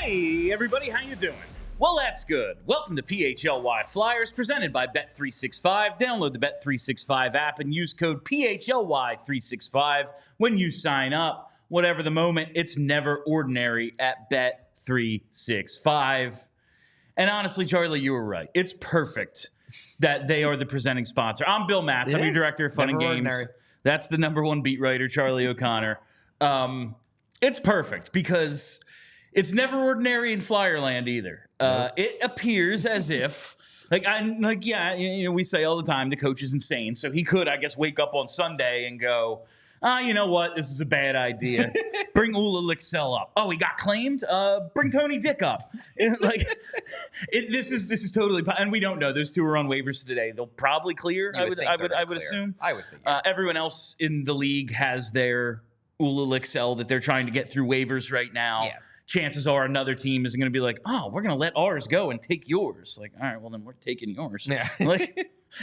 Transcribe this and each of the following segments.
Hey, everybody, how you doing? Well, that's good. Welcome to PHLY Flyers, presented by Bet365. Download the Bet365 app and use code PHLY365 when you sign up. Whatever the moment, it's never ordinary at Bet365. And honestly, Charlie, you were right. It's perfect that they are the presenting sponsor. I'm Bill Matz. I'm your director of fun and games. Ordinary. That's the #1 beat writer, Charlie O'Connor. It's perfect because it's never ordinary in Flyerland either. It appears as if, we say all the time the coach is insane, so he could, I guess, wake up on Sunday and go, you know what? This is a bad idea. Bring Ula Lixell up. Oh, he got claimed? Bring Tony Dick up. This is totally, and we don't know. Those two are on waivers today. They'll probably clear. I would assume. I would think. Everyone else in the league has their Ula Lixell that they're trying to get through waivers right now. Yeah. Chances are another team is going to be like, oh, we're going to let ours go and take yours. Like, all right, well, then we're taking yours. Yeah.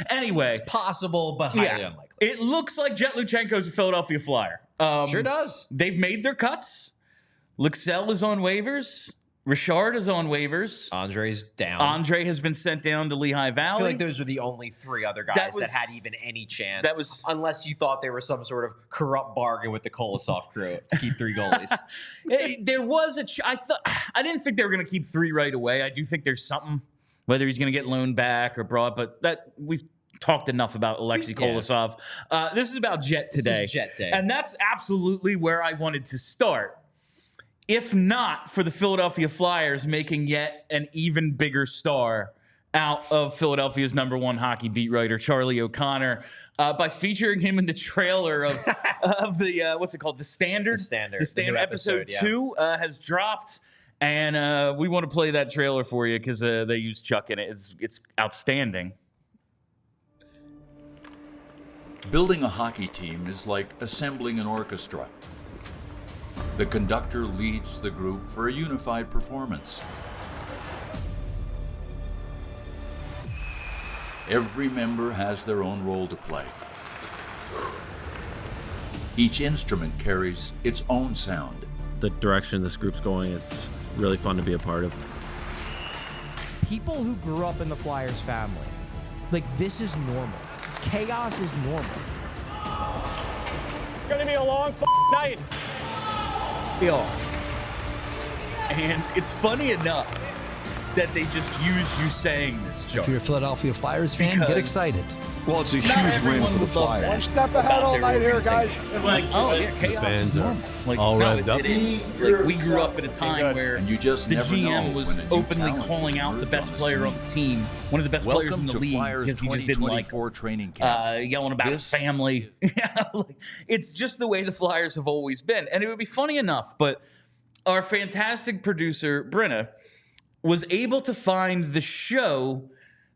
Anyway. It's possible, but highly unlikely. It looks like Jett Luchanko is a Philadelphia Flyer. Sure does. They've made their cuts. Lixell is on waivers. Richard is on waivers. Andre's down. Andre has been sent down to Lehigh Valley. I feel like those were the only three other guys that had even any chance. Unless you thought they were some sort of corrupt bargain with the Kolosov crew to keep 3 goalies. There was I didn't think they were going to keep 3 right away. I do think there's something, whether he's going to get loaned back or brought, but that we've talked enough about Alexei Kolosov. This is about Jett today. This is Jett Day. And that's absolutely where I wanted to start. If not for the Philadelphia Flyers making yet an even bigger star out of Philadelphia's #1 hockey beat writer, Charlie O'Connor, by featuring him in the trailer of the, what's it called? The Standard? The Standard episode 2 has dropped. And we want to play that trailer for you because they use Chuck in it. It's outstanding. Building a hockey team is like assembling an orchestra. The conductor leads the group for a unified performance. Every member has their own role to play. Each instrument carries its own sound. The direction this group's going, it's really fun to be a part of. People who grew up in the Flyers family, like, this is normal. Chaos is normal. It's gonna be a long night. Yeah. And it's funny enough that they just used you saying this, Joe. If you're a Philadelphia Flyers fan, get excited. Well, it's a huge win for the Flyers. One step ahead all night here, guys. Chaos is normal. All revved up. It is. Like, we grew up at a time where and you just the never GM know was when openly calling out the best player on the team, one of the best players in the league, because he just didn't like training camp. yelling about his family. It's just the way the Flyers have always been. And it would be funny enough, but our fantastic producer, Brenna, was able to find the show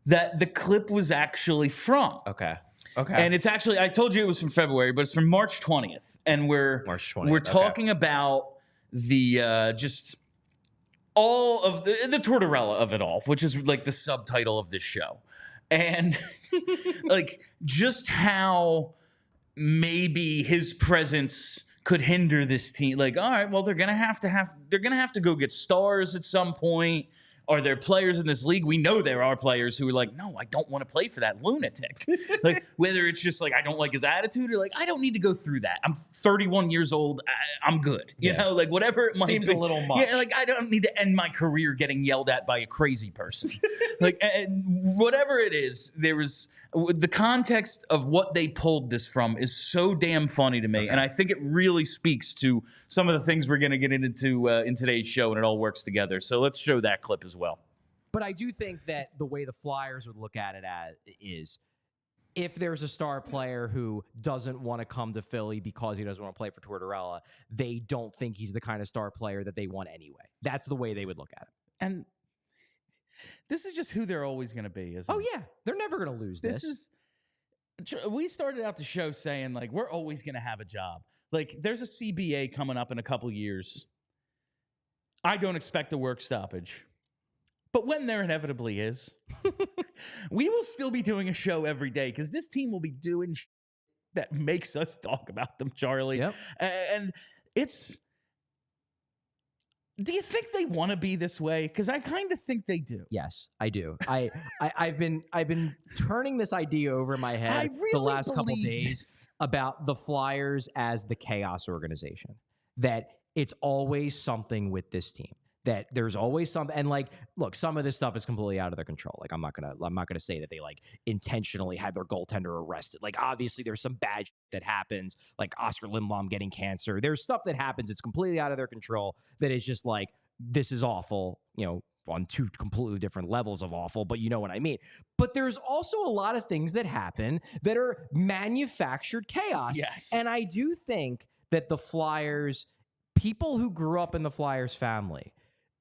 that the clip was actually from. Okay. And it's actually, I told you it was from February, but it's from March 20th. And we're talking about the just all of the Tortorella of it all, which is like the subtitle of this show. And like just how maybe his presence could hinder this team. Like, all right, well, they're gonna have to go get stars at some point. Are there players in this league? We know there are players who are like, no, I don't want to play for that lunatic. Like, whether it's just like, I don't like his attitude, or like, I don't need to go through that. I'm 31 years old. I'm good. You know, like whatever it might Seems be. a little much. Yeah, like I don't need to end my career getting yelled at by a crazy person. Like, and whatever it is, there was the context of what they pulled this from is so damn funny to me. And I think it really speaks to some of the things we're going to get into in today's show, and it all works together. So let's show that clip as well. But I do think that the way the Flyers would look at it is if there's a star player who doesn't want to come to Philly because he doesn't want to play for Tortorella, they don't think he's the kind of star player that they want anyway. That's the way they would look at it. And this is just who they're always going to be, isn't it? Oh, yeah. They're never going to lose this. We started out the show saying, like, we're always going to have a job. Like, there's a CBA coming up in a couple years. I don't expect a work stoppage. But when there inevitably is, we will still be doing a show every day because this team will be doing that makes us talk about them, Charlie. Yep. And it's Do you think they want to be this way? Because I kind of think they do. Yes, I do. I've been turning this idea over in my head the last couple days about the Flyers as the chaos organization. That it's always something with this team. That there's always something, and like, look, some of this stuff is completely out of their control. Like, I'm not gonna say that they like intentionally had their goaltender arrested. Like, obviously, there's some bad shit that happens, like Oscar Lindblom getting cancer. There's stuff that happens. It's completely out of their control. That is just like, this is awful. You know, on two completely different levels of awful, but you know what I mean. But there's also a lot of things that happen that are manufactured chaos. Yes, and I do think that the Flyers, people who grew up in the Flyers family.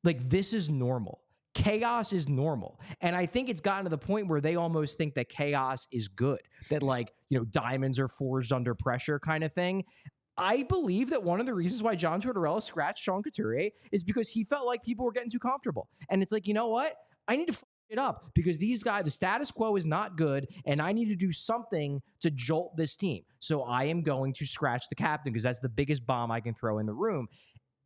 Like, this is normal. Chaos is normal. And I think it's gotten to the point where they almost think that chaos is good. That, like, you know, diamonds are forged under pressure kind of thing. I believe that one of the reasons why John Tortorella scratched Sean Couturier is because he felt like people were getting too comfortable. And it's like, you know what? I need to f it up because these guys, the status quo is not good, and I need to do something to jolt this team. So I am going to scratch the captain because that's the biggest bomb I can throw in the room.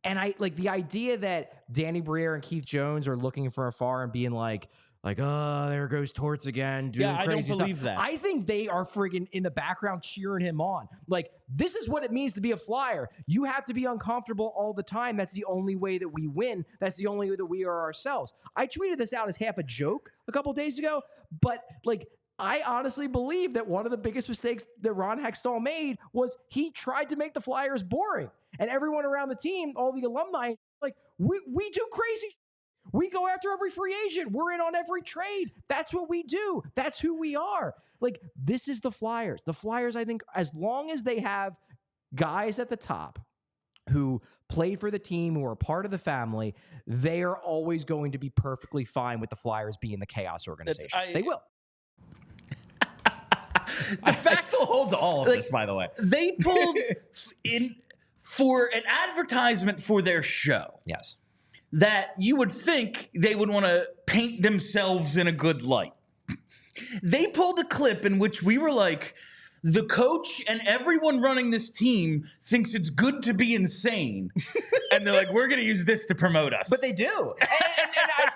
And I like the idea that Danny Briere and Keith Jones are looking from afar and being like, oh, there goes Torts again. Doing crazy I don't believe stuff. that. I think they are friggin' in the background cheering him on. Like, this is what it means to be a Flyer. You have to be uncomfortable all the time. That's the only way that we win. That's the only way that we are ourselves. I tweeted this out as half a joke a couple days ago, but like, I honestly believe that one of the biggest mistakes that Ron Hextall made was he tried to make the Flyers boring. And everyone around the team, all the alumni, like, we do crazy. We go after every free agent. We're in on every trade. That's what we do. That's who we are. Like, this is the Flyers. The Flyers, I think, as long as they have guys at the top who play for the team, who are part of the family, they are always going to be perfectly fine with the Flyers being the chaos organization. They will. I still hold to all of this, by the way. They pulled in for an advertisement for their show. Yes. That you would think they would want to paint themselves in a good light. They pulled a clip in which we were like, the coach and everyone running this team thinks it's good to be insane. And they're like, we're going to use this to promote us. But they do. And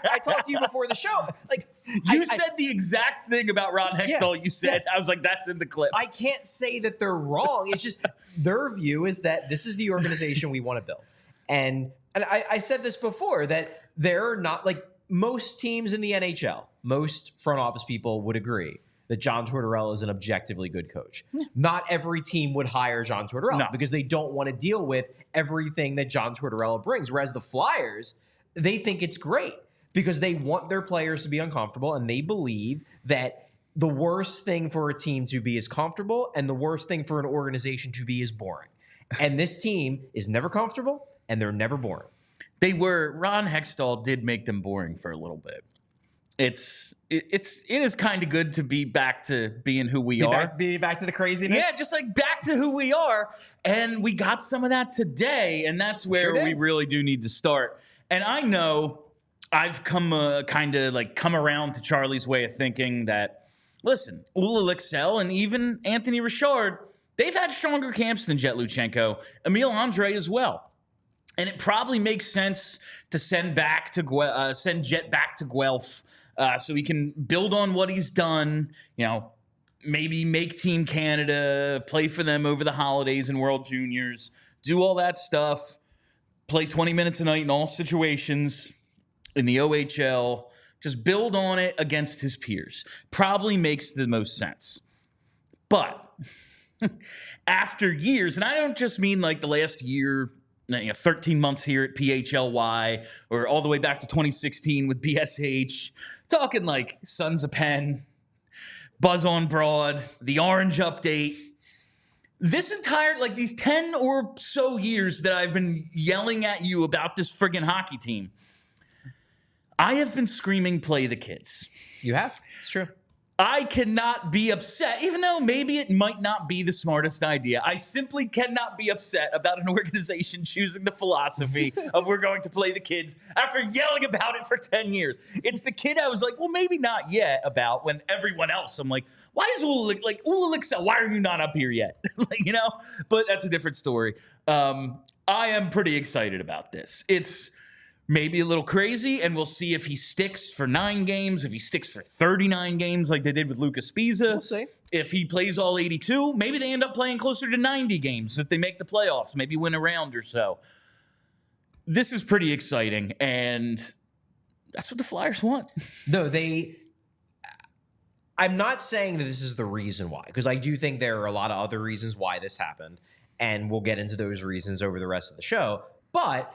I talked to you before the show. Like, you said the exact thing about Ron Hextall. You said, I was like, that's in the clip. I can't say that they're wrong. It's just their view is that this is the organization we want to build. And I said this before, that they're not, like, most teams in the NHL, most front office people would agree that John Tortorella is an objectively good coach. Not every team would hire John Tortorella because they don't want to deal with everything that John Tortorella brings. Whereas the Flyers, they think it's great because they want their players to be uncomfortable, and they believe that the worst thing for a team to be is comfortable and the worst thing for an organization to be is boring. And this team is never comfortable and they're never boring. Ron Hextall did make them boring for a little bit. It is kind of good to be back to being who we are. Be back to the craziness? Yeah, just like back to who we are. And we got some of that today, and that's where we really do need to start. And I know I've come around to Charlie's way of thinking that, listen, Ola Lixell and even Anthony Richard, they've had stronger camps than Jett Luchanko, Emile Andre as well. And it probably makes sense to send Jett back to Guelph so he can build on what he's done, maybe make Team Canada, play for them over the holidays and World Juniors, do all that stuff, play 20 minutes a night in all situations in the OHL, just build on it against his peers. Probably makes the most sense. But after years, and I don't just mean like the last year, 13 months here at PHLY, or all the way back to 2016 with BSH, talking like Sons of Penn, Buzz on Broad, the Orange Update. This entire, these 10 or so years that I've been yelling at you about this friggin' hockey team, I have been screaming, play the kids. You have? It's true. I cannot be upset, even though maybe it might not be the smartest idea. I simply cannot be upset about an organization choosing the philosophy of we're going to play the kids after yelling about it for 10 years. It's the kid I was like, well, maybe not yet about, when everyone else, I'm like, why is Ola Lixell, why are you not up here yet? But that's a different story. I am pretty excited about this. It's maybe a little crazy, and we'll see if he sticks for 9 games, if he sticks for 39 games like they did with Lucas Spiza. We'll see. If he plays all 82, maybe they end up playing closer to 90 games if they make the playoffs, maybe win a round or so. This is pretty exciting, and that's what the Flyers want. No, I'm not saying that this is the reason why, because I do think there are a lot of other reasons why this happened, and we'll get into those reasons over the rest of the show. But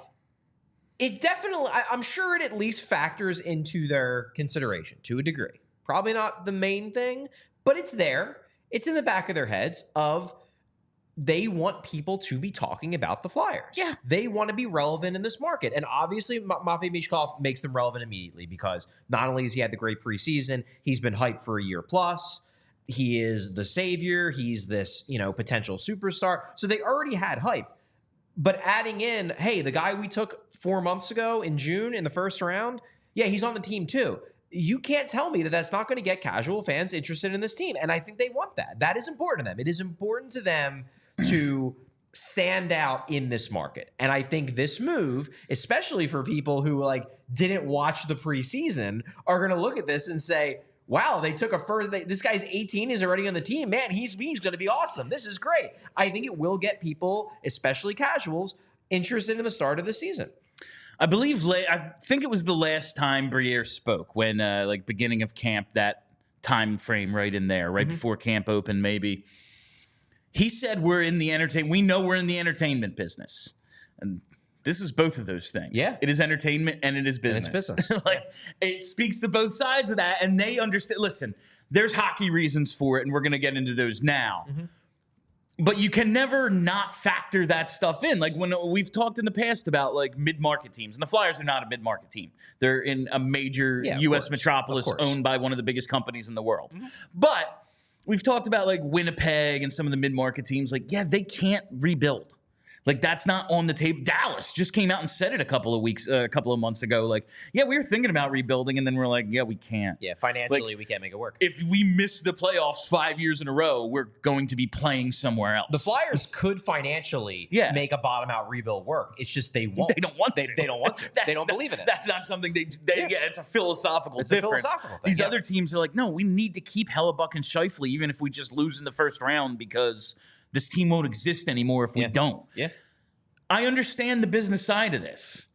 it definitely, I'm sure it at least factors into their consideration to a degree. Probably not the main thing, but it's there. It's in the back of their heads of they want people to be talking about the Flyers. Yeah. They want to be relevant in this market. And obviously, Matvei Michkov makes them relevant immediately because not only has he had the great preseason, he's been hyped for a year plus. He is the savior. He's this, potential superstar. So they already had hype. But adding in, hey, the guy we took 4 months ago in June in the first round, yeah, he's on the team too. You can't tell me that that's not going to get casual fans interested in this team. And I think they want that. That is important to them. It is important to them to stand out in this market. And I think this move, especially for people who didn't watch the preseason, are going to look at this and say, wow, they took a first. This guy's 18, is already on the team. Man, he's going to be awesome. This is great. I think it will get people, especially casuals, interested in the start of the season. I think it was the last time Briere spoke when, beginning of camp, that time frame right in there, right before camp opened, maybe. He said we're in the we know we're in the entertainment business. And this is both of those things. Yeah. It is entertainment and it is business. And it's business. It speaks to both sides of that, and they understand. Listen, there's hockey reasons for it, and we're going to get into those now. Mm-hmm. But you can never not factor that stuff in. Like when we've talked in the past about mid-market teams, and the Flyers are not a mid-market team. They're in a major U.S. metropolis owned by one of the biggest companies in the world. Mm-hmm. But we've talked about Winnipeg and some of the mid-market teams. They can't rebuild. That's not on the table. Dallas just came out and said it a couple of months ago. We were thinking about rebuilding, and then we're we can't. Yeah, financially, we can't make it work. If we miss the playoffs 5 years in a row, we're going to be playing somewhere else. The Flyers could financially make a bottom-out rebuild work. It's just they won't. They don't want to. They don't want to. They don't believe in it. That's not something it's a philosophical difference. A philosophical thing, These other teams are no, we need to keep Hellebuck and Scheifele, even if we just lose in the first round, because this team won't exist anymore if we don't. Yeah. I understand the business side of this.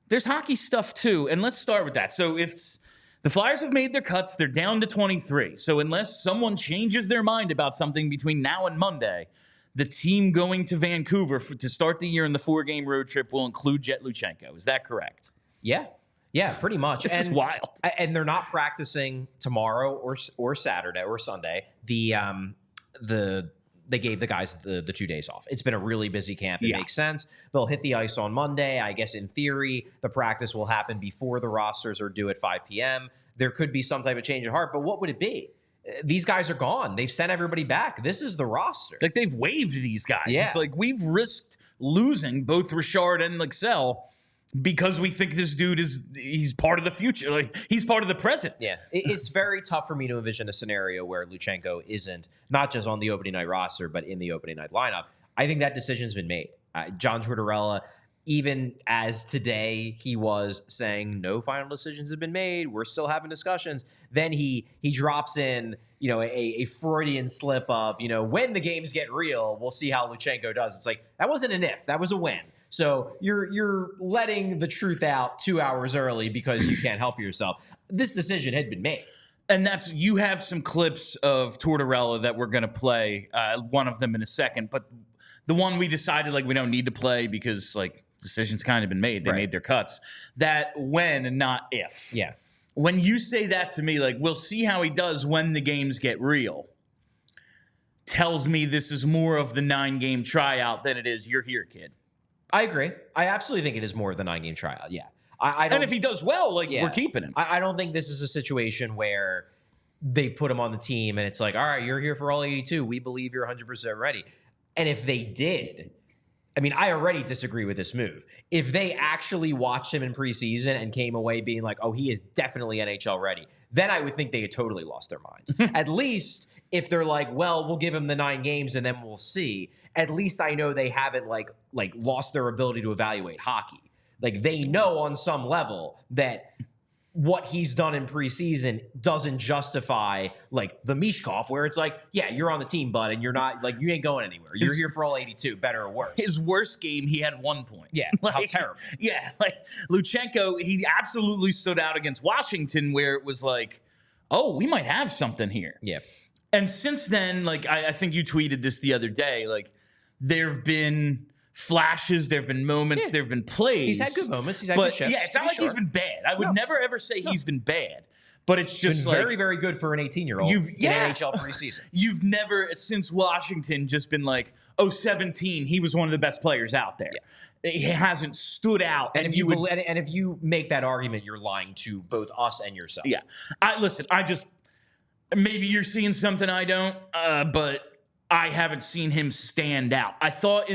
There's hockey stuff too, and let's start with that. So if the Flyers have made their cuts, they're down to 23. So unless someone changes their mind about something between now and Monday, the team going to Vancouver to start the year in the 4-game road trip will include Jett Luchanko. Is that correct? Yeah, pretty much. This is wild. And they're not practicing tomorrow or Saturday or Sunday. They gave the guys the 2 days off. It's been a really busy camp. It makes sense. They'll hit the ice on Monday. I guess in theory, the practice will happen before the rosters are due at 5 p.m. There could be some type of change of heart, but what would it be? These guys are gone. They've sent everybody back. This is the roster. They've waived these guys. Yeah. It's we've risked losing both Richard and Lexell because we think this dude he's part of the future. He's part of the present. Yeah. It's very tough for me to envision a scenario where Luchanko isn't not just on the opening night roster, but in the opening night lineup. I think that decision's been made. John Tortorella, even as today he was saying no final decisions have been made, we're still having discussions. Then he drops in, a Freudian slip of, when the games get real, we'll see how Luchanko does. It's that wasn't an if, that was a when. So you're letting the truth out 2 hours early because you can't help yourself. This decision had been made. And you have some clips of Tortorella that we're going to play, one of them in a second. But the one we decided we don't need to play because decision's kind of been made. They made their cuts. That when and not if. Yeah. When you say that to me, we'll see how he does when the games get real, tells me this is more of the 9-game tryout than it is you're here, kid. I agree. I absolutely think it is more of the 9-game tryout. Yeah. I don't, and if he does well, we're keeping him. I don't think this is a situation where they put him on the team and it's all right, you're here for all 82. We believe you're 100% ready. And if they did, I already disagree with this move. If they actually watched him in preseason and came away being he is definitely NHL ready, then I would think they had totally lost their minds. At least if they're we'll give him the 9 games and then we'll see. At least I know they haven't lost their ability to evaluate hockey. Like they know on some level that what he's done in preseason doesn't justify like the Michkov, where it's like, yeah, you're on the team, bud, and you're not like you ain't going anywhere. You're here for all 82, better or worse. His worst game, he had 1 point. Yeah, like, how terrible. Yeah, like Luchanko, he absolutely stood out against Washington, where it was like, oh, we might have something here. Yeah. And since then, like I think you tweeted this the other day, like there have been flashes, there have been moments, there have been plays. He's had good moments. He's had good shifts. Yeah, it's not like he's been bad. I would never ever say he's been bad. But it's just been like very, very good for an 18-year-old in NHL preseason. You've never, since Washington, just been like, 17, he was one of the best players out there. Yeah. He hasn't stood out. And if you make that argument, you're lying to both us and yourself. Yeah. Maybe you're seeing something I don't, but I haven't seen him stand out. I thought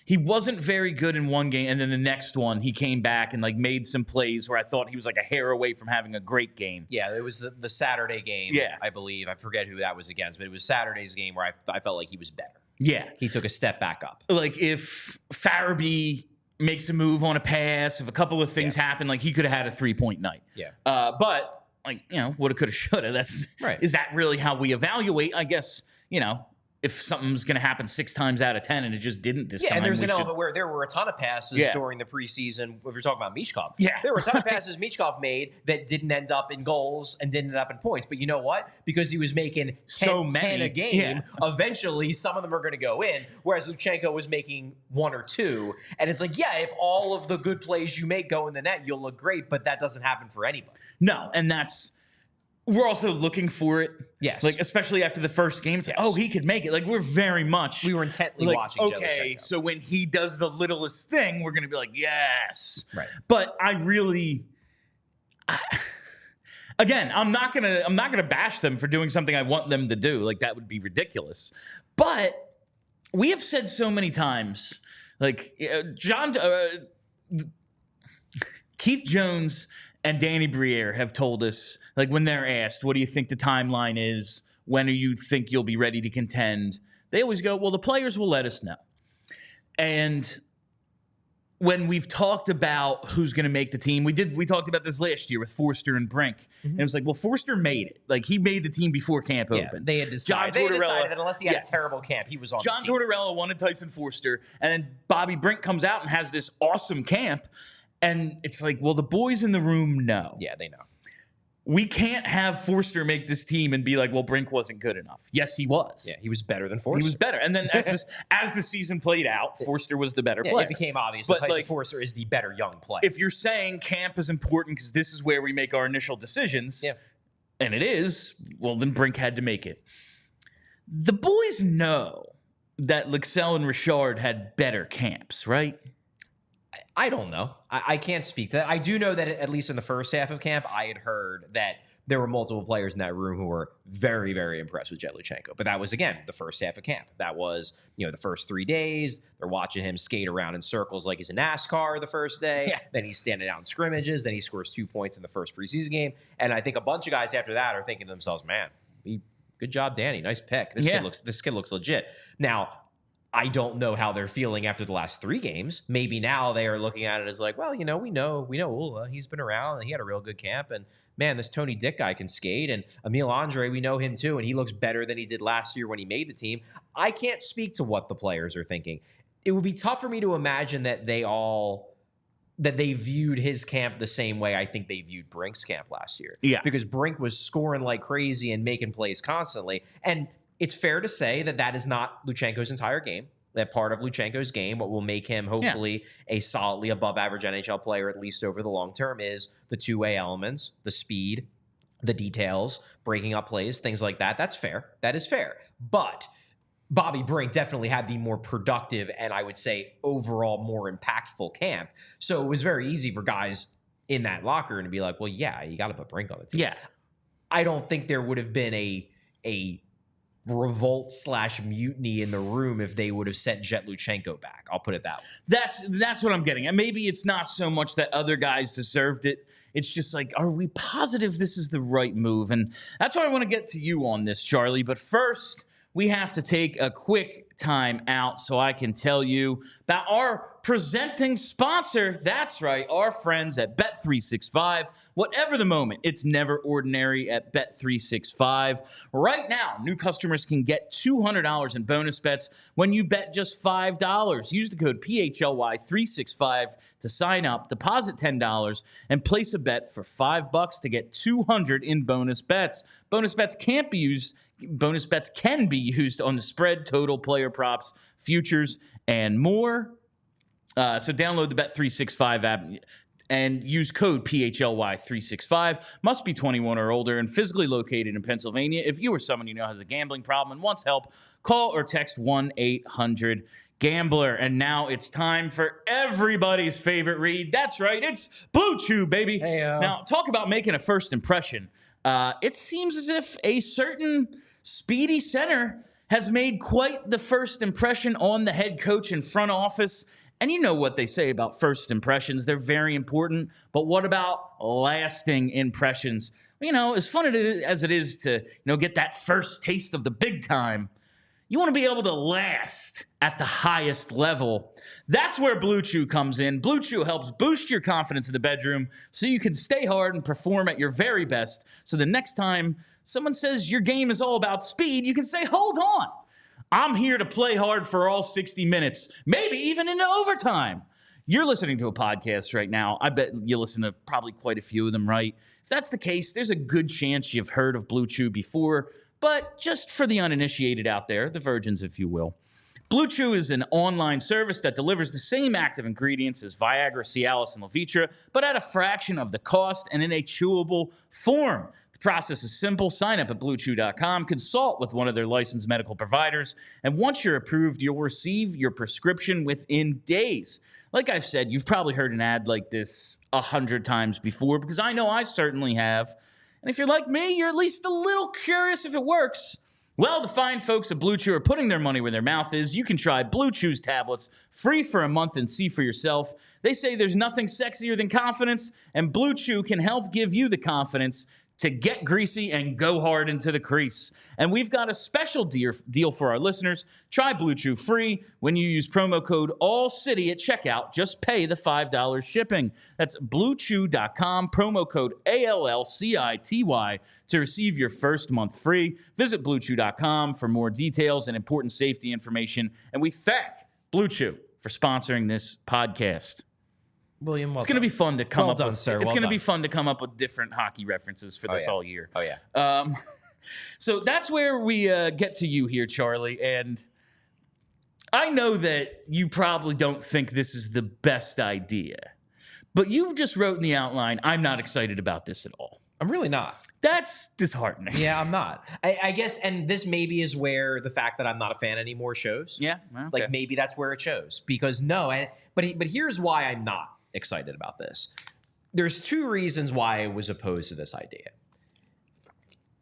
he wasn't very good in one game, and then the next one he came back and like made some plays where I thought he was like a hair away from having a great game. Yeah, it was the Saturday game, I believe. I forget who that was against, but it was Saturday's game where I felt like he was better. Yeah. He took a step back up. Like if Farabee makes a move on a pass, if a couple of things happen, like he could have had a 3-point night. Yeah. But like, woulda, coulda, shoulda. That's right. Is that really how we evaluate? I guess, if something's going to happen 6 times out of 10 and it just didn't this time. Yeah, and there's an element where there were a ton of passes during the preseason. If you're talking about Michkov, there were a ton of passes Michkov made that didn't end up in goals and didn't end up in points. But you know what? Because he was making 10 a game, eventually some of them are going to go in, whereas Luchanko was making 1 or 2. And it's like, if all of the good plays you make go in the net, you'll look great, but that doesn't happen for anybody. No, and we're also looking for it. Yes. Like, especially after the first game, it's like, he could make it. Like, we were intently watching Jett Luchanko. So when he does the littlest thing, we're going to be like, yes. Right. But again, I'm not going to bash them for doing something I want them to do. Like, that would be ridiculous. But we have said so many times, like, Keith Jones and Danny Briere have told us, like when they're asked, what do you think the timeline is? When do you think you'll be ready to contend? They always go, well, the players will let us know. And when we've talked about who's going to make the team, we talked about this last year with Forster and Brink. Mm-hmm. And it was like, well, Forster made it. Like he made the team before camp opened. They had decided that unless he had a terrible camp, he was on the team. John Tortorella wanted Tyson Forster, and then Bobby Brink comes out and has this awesome camp. And it's like, well, the boys in the room know. Yeah, they know. We can't have Forster make this team and be like, well, Brink wasn't good enough. Yes, he was. Yeah, he was better than Forster. He was better. And then as the season played out, Forster was the better player. It became obvious that Tyson Forster is the better young player. If you're saying camp is important because this is where we make our initial decisions, and it is, well, then Brink had to make it. The boys know that Luxell and Richard had better camps, right? I don't know. I can't speak to that. I do know that at least in the first half of camp, I had heard that there were multiple players in that room who were very, very impressed with Jett Luchanko. But that was, again, the first half of camp. That was, the first 3 days. They're watching him skate around in circles like he's a NASCAR the first day. Yeah. Then he's standing out in scrimmages. Then he scores 2 points in the first preseason game. And I think a bunch of guys after that are thinking to themselves, man, good job, Danny. Nice pick. This kid looks legit. Now, I don't know how they're feeling after the last 3 games. Maybe now they are looking at it as like, well, we know Ulla. He's been around and he had a real good camp. And man, this Tony Dick guy can skate. And Emil Andre, we know him too. And he looks better than he did last year when he made the team. I can't speak to what the players are thinking. It would be tough for me to imagine that they viewed his camp the same way I think they viewed Brink's camp last year. Yeah. Because Brink was scoring like crazy and making plays constantly. And it's fair to say that is not Luchanko's entire game. That part of Luchanko's game, what will make him hopefully a solidly above average NHL player, at least over the long term, is the two-way elements, the speed, the details, breaking up plays, things like that. That's fair. That is fair. But Bobby Brink definitely had the more productive and I would say overall more impactful camp. So it was very easy for guys in that locker room to be like, well, yeah, you got to put Brink on the team. Yeah. I don't think there would have been a revolt/mutiny in the room if they would have sent Jett Luchanko back. I'll put it that way. That's what I'm getting at. Maybe it's not so much that other guys deserved it. It's just like, are we positive this is the right move? And that's why I want to get to you on this, Charlie. But first, we have to take a quick time out so I can tell you about our presenting sponsor. That's right, our friends at Bet365. Whatever the moment, it's never ordinary at Bet365. Right now, new customers can get $200 in bonus bets when you bet just $5. Use the code PHLY365 to sign up, deposit $10, and place a bet for $5 to get $200 in bonus bets. Bonus bets can be used on the spread, total, player props, futures, and more. So download the Bet365 app and use code PHLY365. Must be 21 or older and physically located in Pennsylvania. If you or someone you know has a gambling problem and wants help, call or text 1-800-GAMBLER. And now it's time for everybody's favorite read. That's right, it's Blue Chew, baby. Hey-o. Now, talk about making a first impression. It seems as if a certain speedy center has made quite the first impression on the head coach and front office. And you know what they say about first impressions. They're very important. But what about lasting impressions? You know, as fun as it is to, get that first taste of the big time, you want to be able to last at the highest level. That's where Blue Chew comes in. Blue Chew helps boost your confidence in the bedroom so you can stay hard and perform at your very best. So the next time someone says your game is all about speed, you can say, hold on. I'm here to play hard for all 60 minutes, maybe even into overtime. You're listening to a podcast right now. I bet you listen to probably quite a few of them, right? If that's the case, there's a good chance you've heard of Blue Chew before. But just for the uninitiated out there, the virgins, if you will, Blue Chew is an online service that delivers the same active ingredients as Viagra, Cialis, and Levitra, but at a fraction of the cost and in a chewable form. The process is simple. Sign up at BlueChew.com, consult with one of their licensed medical providers, and once you're approved, you'll receive your prescription within days. Like I've said, you've probably heard an ad like this 100 times before, because I know I certainly have. And if you're like me, you're at least a little curious if it works. Well, the fine folks at Blue Chew are putting their money where their mouth is. You can try Blue Chew's tablets free for a month and see for yourself. They say there's nothing sexier than confidence, and Blue Chew can help give you the confidence to get greasy and go hard into the crease. And we've got a special deal for our listeners. Try Blue Chew free when you use promo code ALLCITY at checkout. Just pay the $5 shipping. That's BlueChew.com, promo code ALLCITY to receive your first month free. Visit BlueChew.com for more details and important safety information. And we thank Blue Chew for sponsoring this podcast. William, it's going to be fun to come up with. Sir. It's going to be fun to come up with different hockey references for this all year. Oh, yeah. So that's where we get to you here, Charlie. And I know that you probably don't think this is the best idea, but you just wrote in the outline, I'm not excited about this at all. I'm really not. That's disheartening. Yeah, I'm not. I guess, and this maybe is where the fact that I'm not a fan anymore shows. Yeah. Okay. Like maybe that's where it shows. Because but here's why I'm not excited about this. There's two reasons why I was opposed to this idea.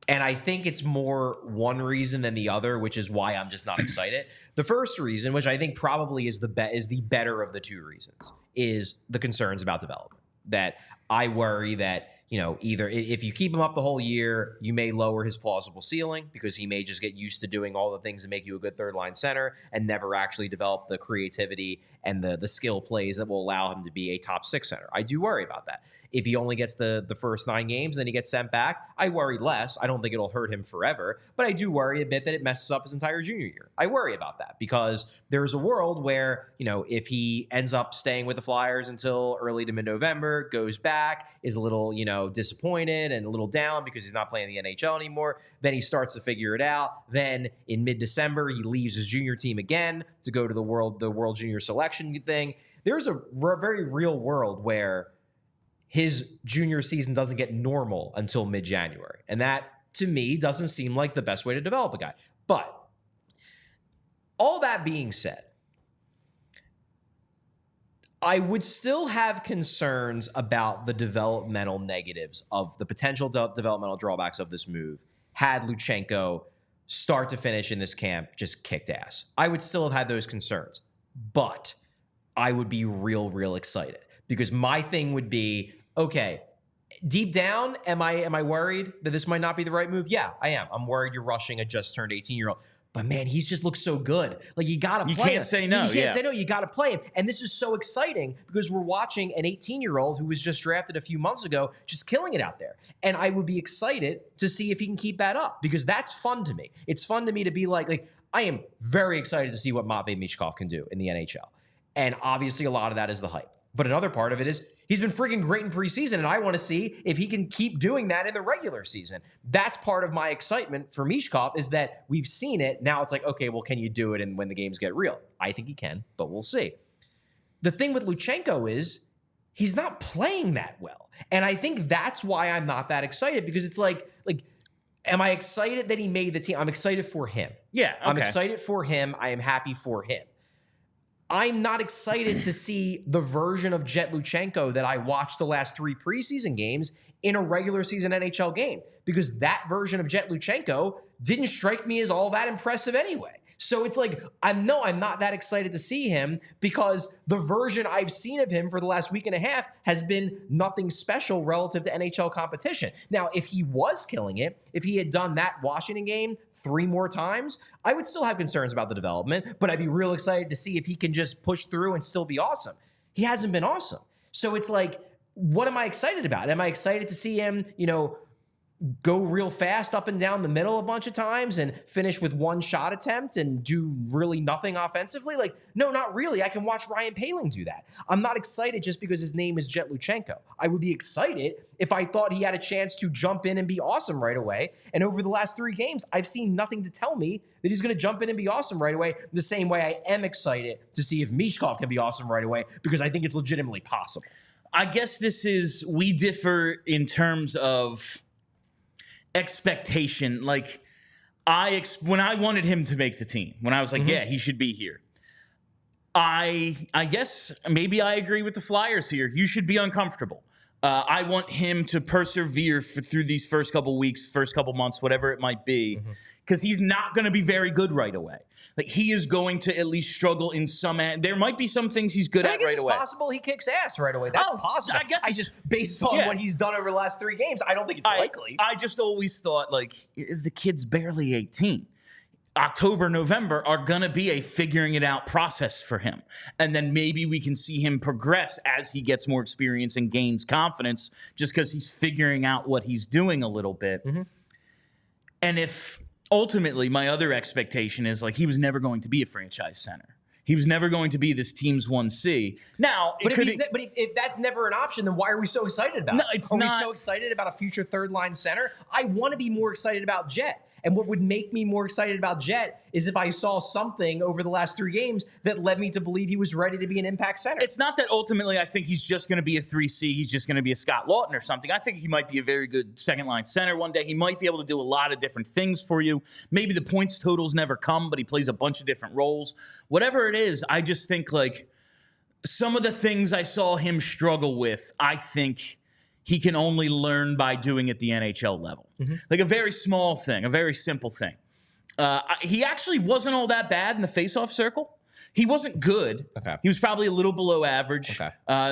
And I think it's more one reason than the other, which is why I'm just not excited. The first reason, which I think probably is the better of the two reasons, is the concerns about development. That I worry that, either if you keep him up the whole year, you may lower his plausible ceiling because he may just get used to doing all the things that make you a good third line center and never actually develop the creativity and the skill plays that will allow him to be a top six center. I do worry about that. If he only gets the first 9 games, then he gets sent back, I worry less. I don't think it'll hurt him forever, but I do worry a bit that it messes up his entire junior year. I worry about that because there's a world where, if he ends up staying with the Flyers until early to mid-November, goes back, is a little, disappointed and a little down because he's not playing the NHL anymore, then he starts to figure it out. Then in mid-December, he leaves his junior team again to go to the World Junior Selection thing. There's a very real world where his junior season doesn't get normal until mid-January. And that, to me, doesn't seem like the best way to develop a guy. But all that being said, I would still have concerns about the developmental negatives of the potential developmental drawbacks of this move had Luchanko start to finish in this camp just kicked ass. I would still have had those concerns, but I would be real excited because my thing would be, okay, deep down, am I worried that this might not be the right move? Yeah, I am. I'm worried you're rushing a just turned 18-year-old. But man, he's just looked so good. Like you gotta play him. You can't say no. You can't say no. You gotta play him. And this is so exciting because we're watching an 18-year-old who was just drafted a few months ago, just killing it out there. And I would be excited to see if he can keep that up because that's fun to me. It's fun to me to be like I am very excited to see what Matvei Michkov can do in the NHL. And obviously a lot of that is the hype. But another part of it is he's been freaking great in preseason, and I want to see if he can keep doing that in the regular season. That's part of my excitement for Michkov is that we've seen it. Now it's like, okay, well, can you do it and when the games get real? I think he can, but we'll see. The thing with Luchanko is he's not playing that well. And I think that's why I'm not that excited because it's like, am I excited that he made the team? I'm excited for him. Yeah, okay. I'm excited for him. I am happy for him. I'm not excited to see the version of Jett Luchanko that I watched the last 3 preseason games in a regular season NHL game because that version of Jett Luchanko didn't strike me as all that impressive anyway. So it's like, I'm not that excited to see him because the version I've seen of him for the last week and a half has been nothing special relative to NHL competition. Now, if he was killing it, if he had done that Washington game 3 more times, I would still have concerns about the development, but I'd be real excited to see if he can just push through and still be awesome. He hasn't been awesome. So it's like, what am I excited about? Am I excited to see him, go real fast up and down the middle a bunch of times and finish with 1 shot attempt and do really nothing offensively? Like, no, not really. I can watch Ryan Poehling do that. I'm not excited just because his name is Jett Luchanko. I would be excited if I thought he had a chance to jump in and be awesome right away. And over the last 3 games, I've seen nothing to tell me that he's going to jump in and be awesome right away the same way I am excited to see if Michkov can be awesome right away because I think it's legitimately possible. I guess we differ in terms of expectation. Like when I wanted him to make the team, when I was like, yeah, he should be here. I guess maybe I agree with the Flyers here. You should be uncomfortable. I want him to persevere through these first couple weeks, first couple months, whatever it might be, because he's not going to be very good right away. Like he is going to at least struggle in some. There might be some things he's good at right away. I guess it's possible he kicks ass right away. That's possible. I guess just based on what he's done over the last 3 games, I don't think it's likely. I just always thought like the kid's barely 18. October, November are going to be a figuring it out process for him. And then maybe we can see him progress as he gets more experience and gains confidence just because he's figuring out what he's doing a little bit. And if ultimately my other expectation is like he was never going to be a franchise center. He was never going to be this team's 1C. Now, if that's never an option, then why are we so excited about it? Are we so excited about a future third-line center? I want to be more excited about Jett. And what would make me more excited about Jett is if I saw something over the last 3 games that led me to believe he was ready to be an impact center. It's not that ultimately I think he's just going to be a 3C. He's just going to be a Scott Lawton or something. I think he might be a very good second-line center one day. He might be able to do a lot of different things for you. Maybe the points totals never come, but he plays a bunch of different roles. Whatever it is, I just think like some of the things I saw him struggle with, I think he can only learn by doing at the NHL level. Like a very small thing, a very simple thing. He actually wasn't all that bad in the faceoff circle. He wasn't good. Okay. He was probably a little below average,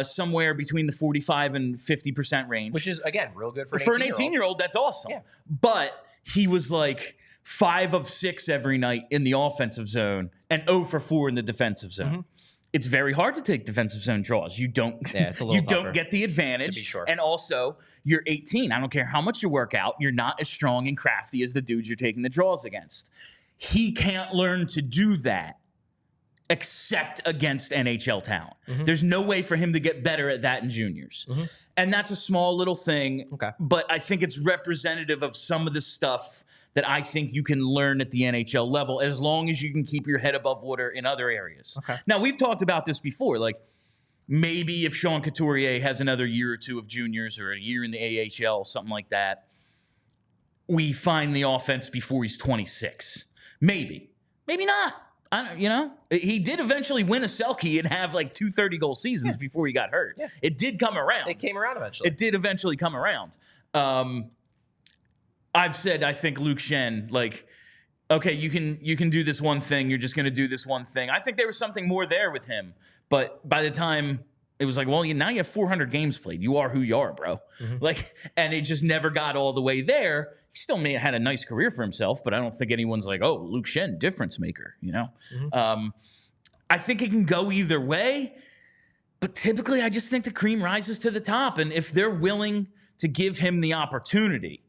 somewhere between the 45 and 50% range. Which is, again, real good for an 18-year-old. For an 18-year-old, that's awesome. Yeah. But he was like 5 of 6 every night in the offensive zone and 0 for 4 in the defensive zone. It's very hard to take defensive zone draws. You don't get the advantage. To be sure. And also, you're 18. I don't care how much you work out. You're not as strong and crafty as the dudes you're taking the draws against. He can't learn to do that except against NHL talent. There's no way for him to get better at that in juniors. And that's a small little thing. But I think it's representative of some of the stuff that I think you can learn at the NHL level as long as you can keep your head above water in other areas. Now, we've talked about this before. Like, maybe if Sean Couturier has another year or 2 of juniors or a year in the AHL, something like that, we find the offense before he's 26. Maybe. Maybe not. He did eventually win a Selke and have like 2 30-goal seasons before he got hurt. It did come around. It came around eventually. It did eventually come around. I've said, I think Luke Shen, like, okay, you can do this one thing. You're just going to do this one thing. I think there was something more there with him. But by the time It was like, well, now you have 400 games played. You are who you are, bro. Like, and it just never got all the way there. He still may have had a nice career for himself, but I don't think anyone's like, oh, Luke Schenn, difference maker, you know? I think it can go either way, but typically I just think the cream rises to the top. And if they're willing to give him the opportunity,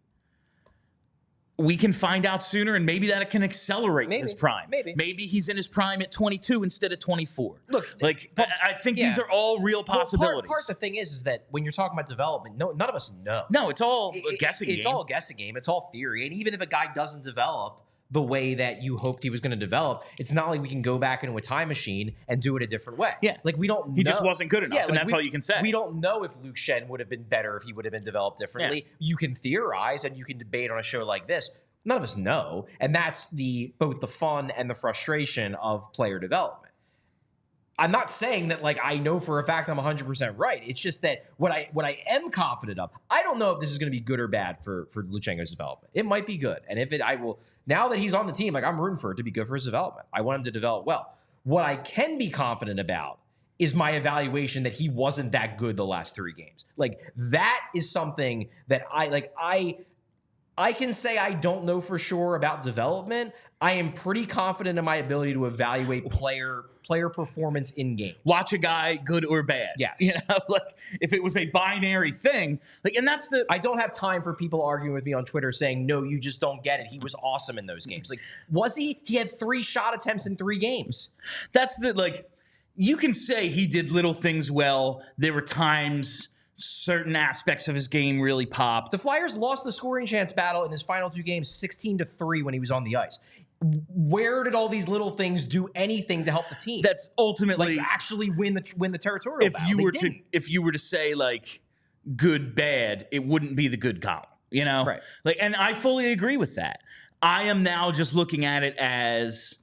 we can find out sooner, and maybe that can accelerate his prime. Maybe he's in his prime at 22 instead of 24. Look, like I think these are all real possibilities. Part of the thing is that when you're talking about development, none of us know. No, it's all a guessing game. It's all a guessing game. It's all theory. And even if a guy doesn't develop the way that you hoped he was going to develop, it's not like we can go back into a time machine and do it a different way. Yeah. Like we don't know. He just wasn't good enough, and that's all you can say. We don't know if Luke Schenn would have been better if he would have been developed differently. Yeah. You can theorize and you can debate on a show like this. None of us know. And that's both the fun and the frustration of player development. I'm not saying that like I know for a fact I'm 100% right. It's just that what I am confident of, I don't know if this is going to be good or bad for Luchanko's development. It might be good. And if it, I will, now that he's on the team, like I'm rooting for it to be good for his development. I want him to develop well. What I can be confident about is my evaluation that he wasn't that good the last 3 games. Like that is something that I can say I don't know for sure about development. I am pretty confident in my ability to evaluate player performance in games. Watch a guy good or bad. Yes. You know, like if it was a binary thing, like, and that's the. I don't have time for people arguing with me on Twitter saying, no, you just don't get it. He was awesome in those games. Like, was he? He had 3 shot attempts in 3 games. That's the, like, you can say he did little things well. There were times certain aspects of his game really popped. The Flyers lost the scoring chance battle in his final 2 games 16-3 when he was on the ice. Where did all these little things do anything to help the team? That's ultimately like actually win the territorial battle. If you were to say like good bad, it wouldn't be the good column, you know? Right. Like, and I fully agree with that. I am now just looking at it as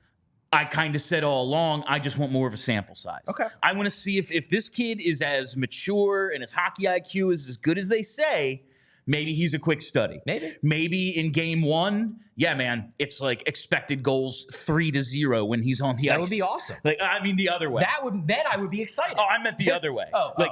I kind of said all along, I just want more of a sample size. Okay. I want to see if this kid is as mature and his hockey IQ is as good as they say. Maybe he's a quick study. Maybe in game 1, yeah, man, it's like expected goals 3-0 when he's on the ice. That would be awesome. Like, I mean, the other way. Then I would be excited. Oh, I meant the other way.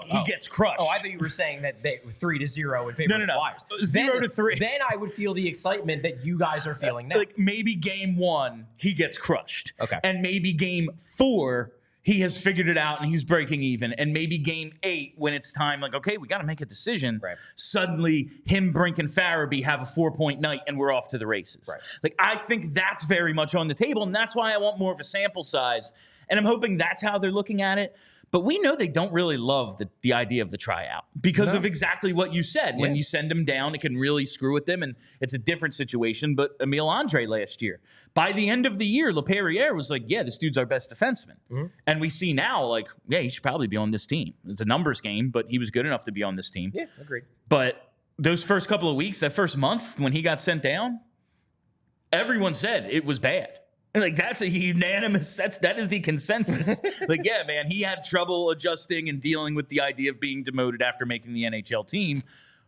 He gets crushed. Oh, I thought you were saying that they 3-0 in favor of the Flyers. 0-3. Then I would feel the excitement that you guys are feeling now. Like maybe game 1 he gets crushed. Okay. And maybe game 4 he has figured it out and he's breaking even. And maybe game 8, when it's time, like, okay, we got to make a decision. Right. Suddenly, him, Brink, and Farabee have a 4-point night and we're off to the races. Right. Like, I think that's very much on the table. And that's why I want more of a sample size. And I'm hoping that's how they're looking at it. But we know they don't really love the idea of the tryout because of exactly what you said. When you send them down, it can really screw with them, and it's a different situation. But Emile Andre last year, by the end of the year, LaPerriere was like, yeah, this dude's our best defenseman. And we see now, like, yeah, he should probably be on this team. It's a numbers game, but he was good enough to be on this team. Yeah, agreed. But those first couple of weeks, that first month when he got sent down, everyone said it was bad. And like that's a unanimous. That is the consensus. Like, yeah, man, he had trouble adjusting and dealing with the idea of being demoted after making the NHL team.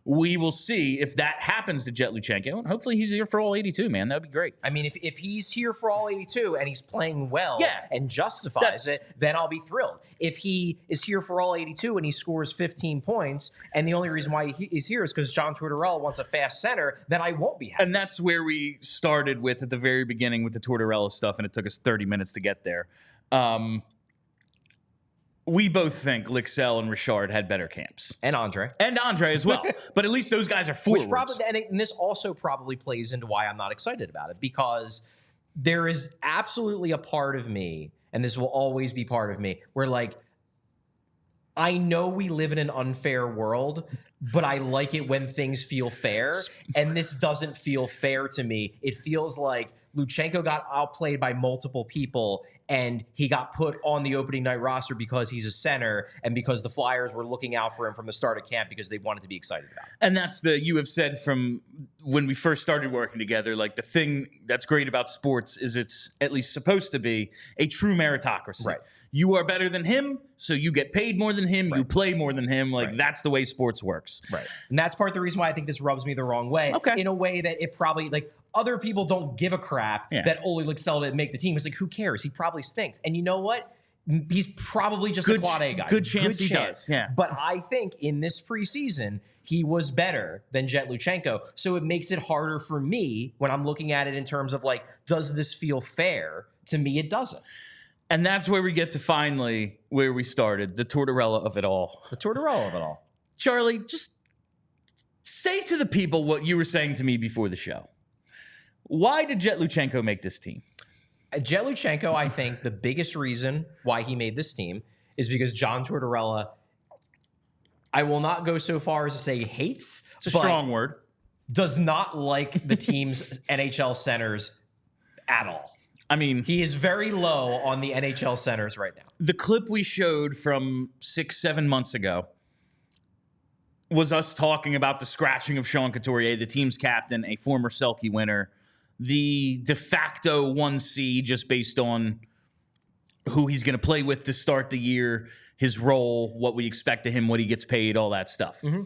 We will see if that happens to Jett Luchanko. Hopefully he's here for all 82, man. That would be great. I mean, if he's here for all 82 and he's playing well and justifies it, then I'll be thrilled. If he is here for all 82 and he scores 15 points, and the only reason why he's here is because John Tortorella wants a fast center, then I won't be happy. And that's where we started with at the very beginning with the Tortorella stuff, and it took us 30 minutes to get there. We both think Lycksell and Richard had better camps. And Andre as well. But at least those guys are forwards. Which probably, and this also probably plays into why I'm not excited about it, because there is absolutely a part of me, and this will always be part of me, where like, I know we live in an unfair world, but I like it when things feel fair. And this doesn't feel fair to me. It feels like Luchanko got outplayed by multiple people, and he got put on the opening night roster because he's a center and because the Flyers were looking out for him from the start of camp because they wanted to be excited about him. And that's you have said from when we first started working together, like the thing that's great about sports is it's at least supposed to be a true meritocracy. Right. You are better than him, so you get paid more than him, you play more than him. Like, that's the way sports works. Right. And that's part of the reason why I think this rubs me the wrong way. Okay. In a way that it probably, like, other people don't give a crap that Ole Lycksell didn't make the team. It's like, who cares? He probably stinks. And you know what? He's probably just a quad A guy. Good chance he does. Yeah. But I think in this preseason, he was better than Jett Luchanko. So it makes it harder for me when I'm looking at it in terms of like, does this feel fair? To me, it doesn't. And that's where we get to finally where we started, the Tortorella of it all. The Tortorella of it all. Charlie, just say to the people what you were saying to me before the show. Why did Jett Luchanko make this team? Jett Luchanko, I think the biggest reason why he made this team is because John Tortorella, I will not go so far as to say hates. It's a strong word. Does not like the team's NHL centers at all. I mean, he is very low on the NHL centers right now. The clip we showed from 6-7 months ago was us talking about the scratching of Sean Couturier, the team's captain, a former Selke winner, the de facto 1C just based on who he's going to play with to start the year, his role, what we expect of him, what he gets paid, all that stuff. Mm-hmm.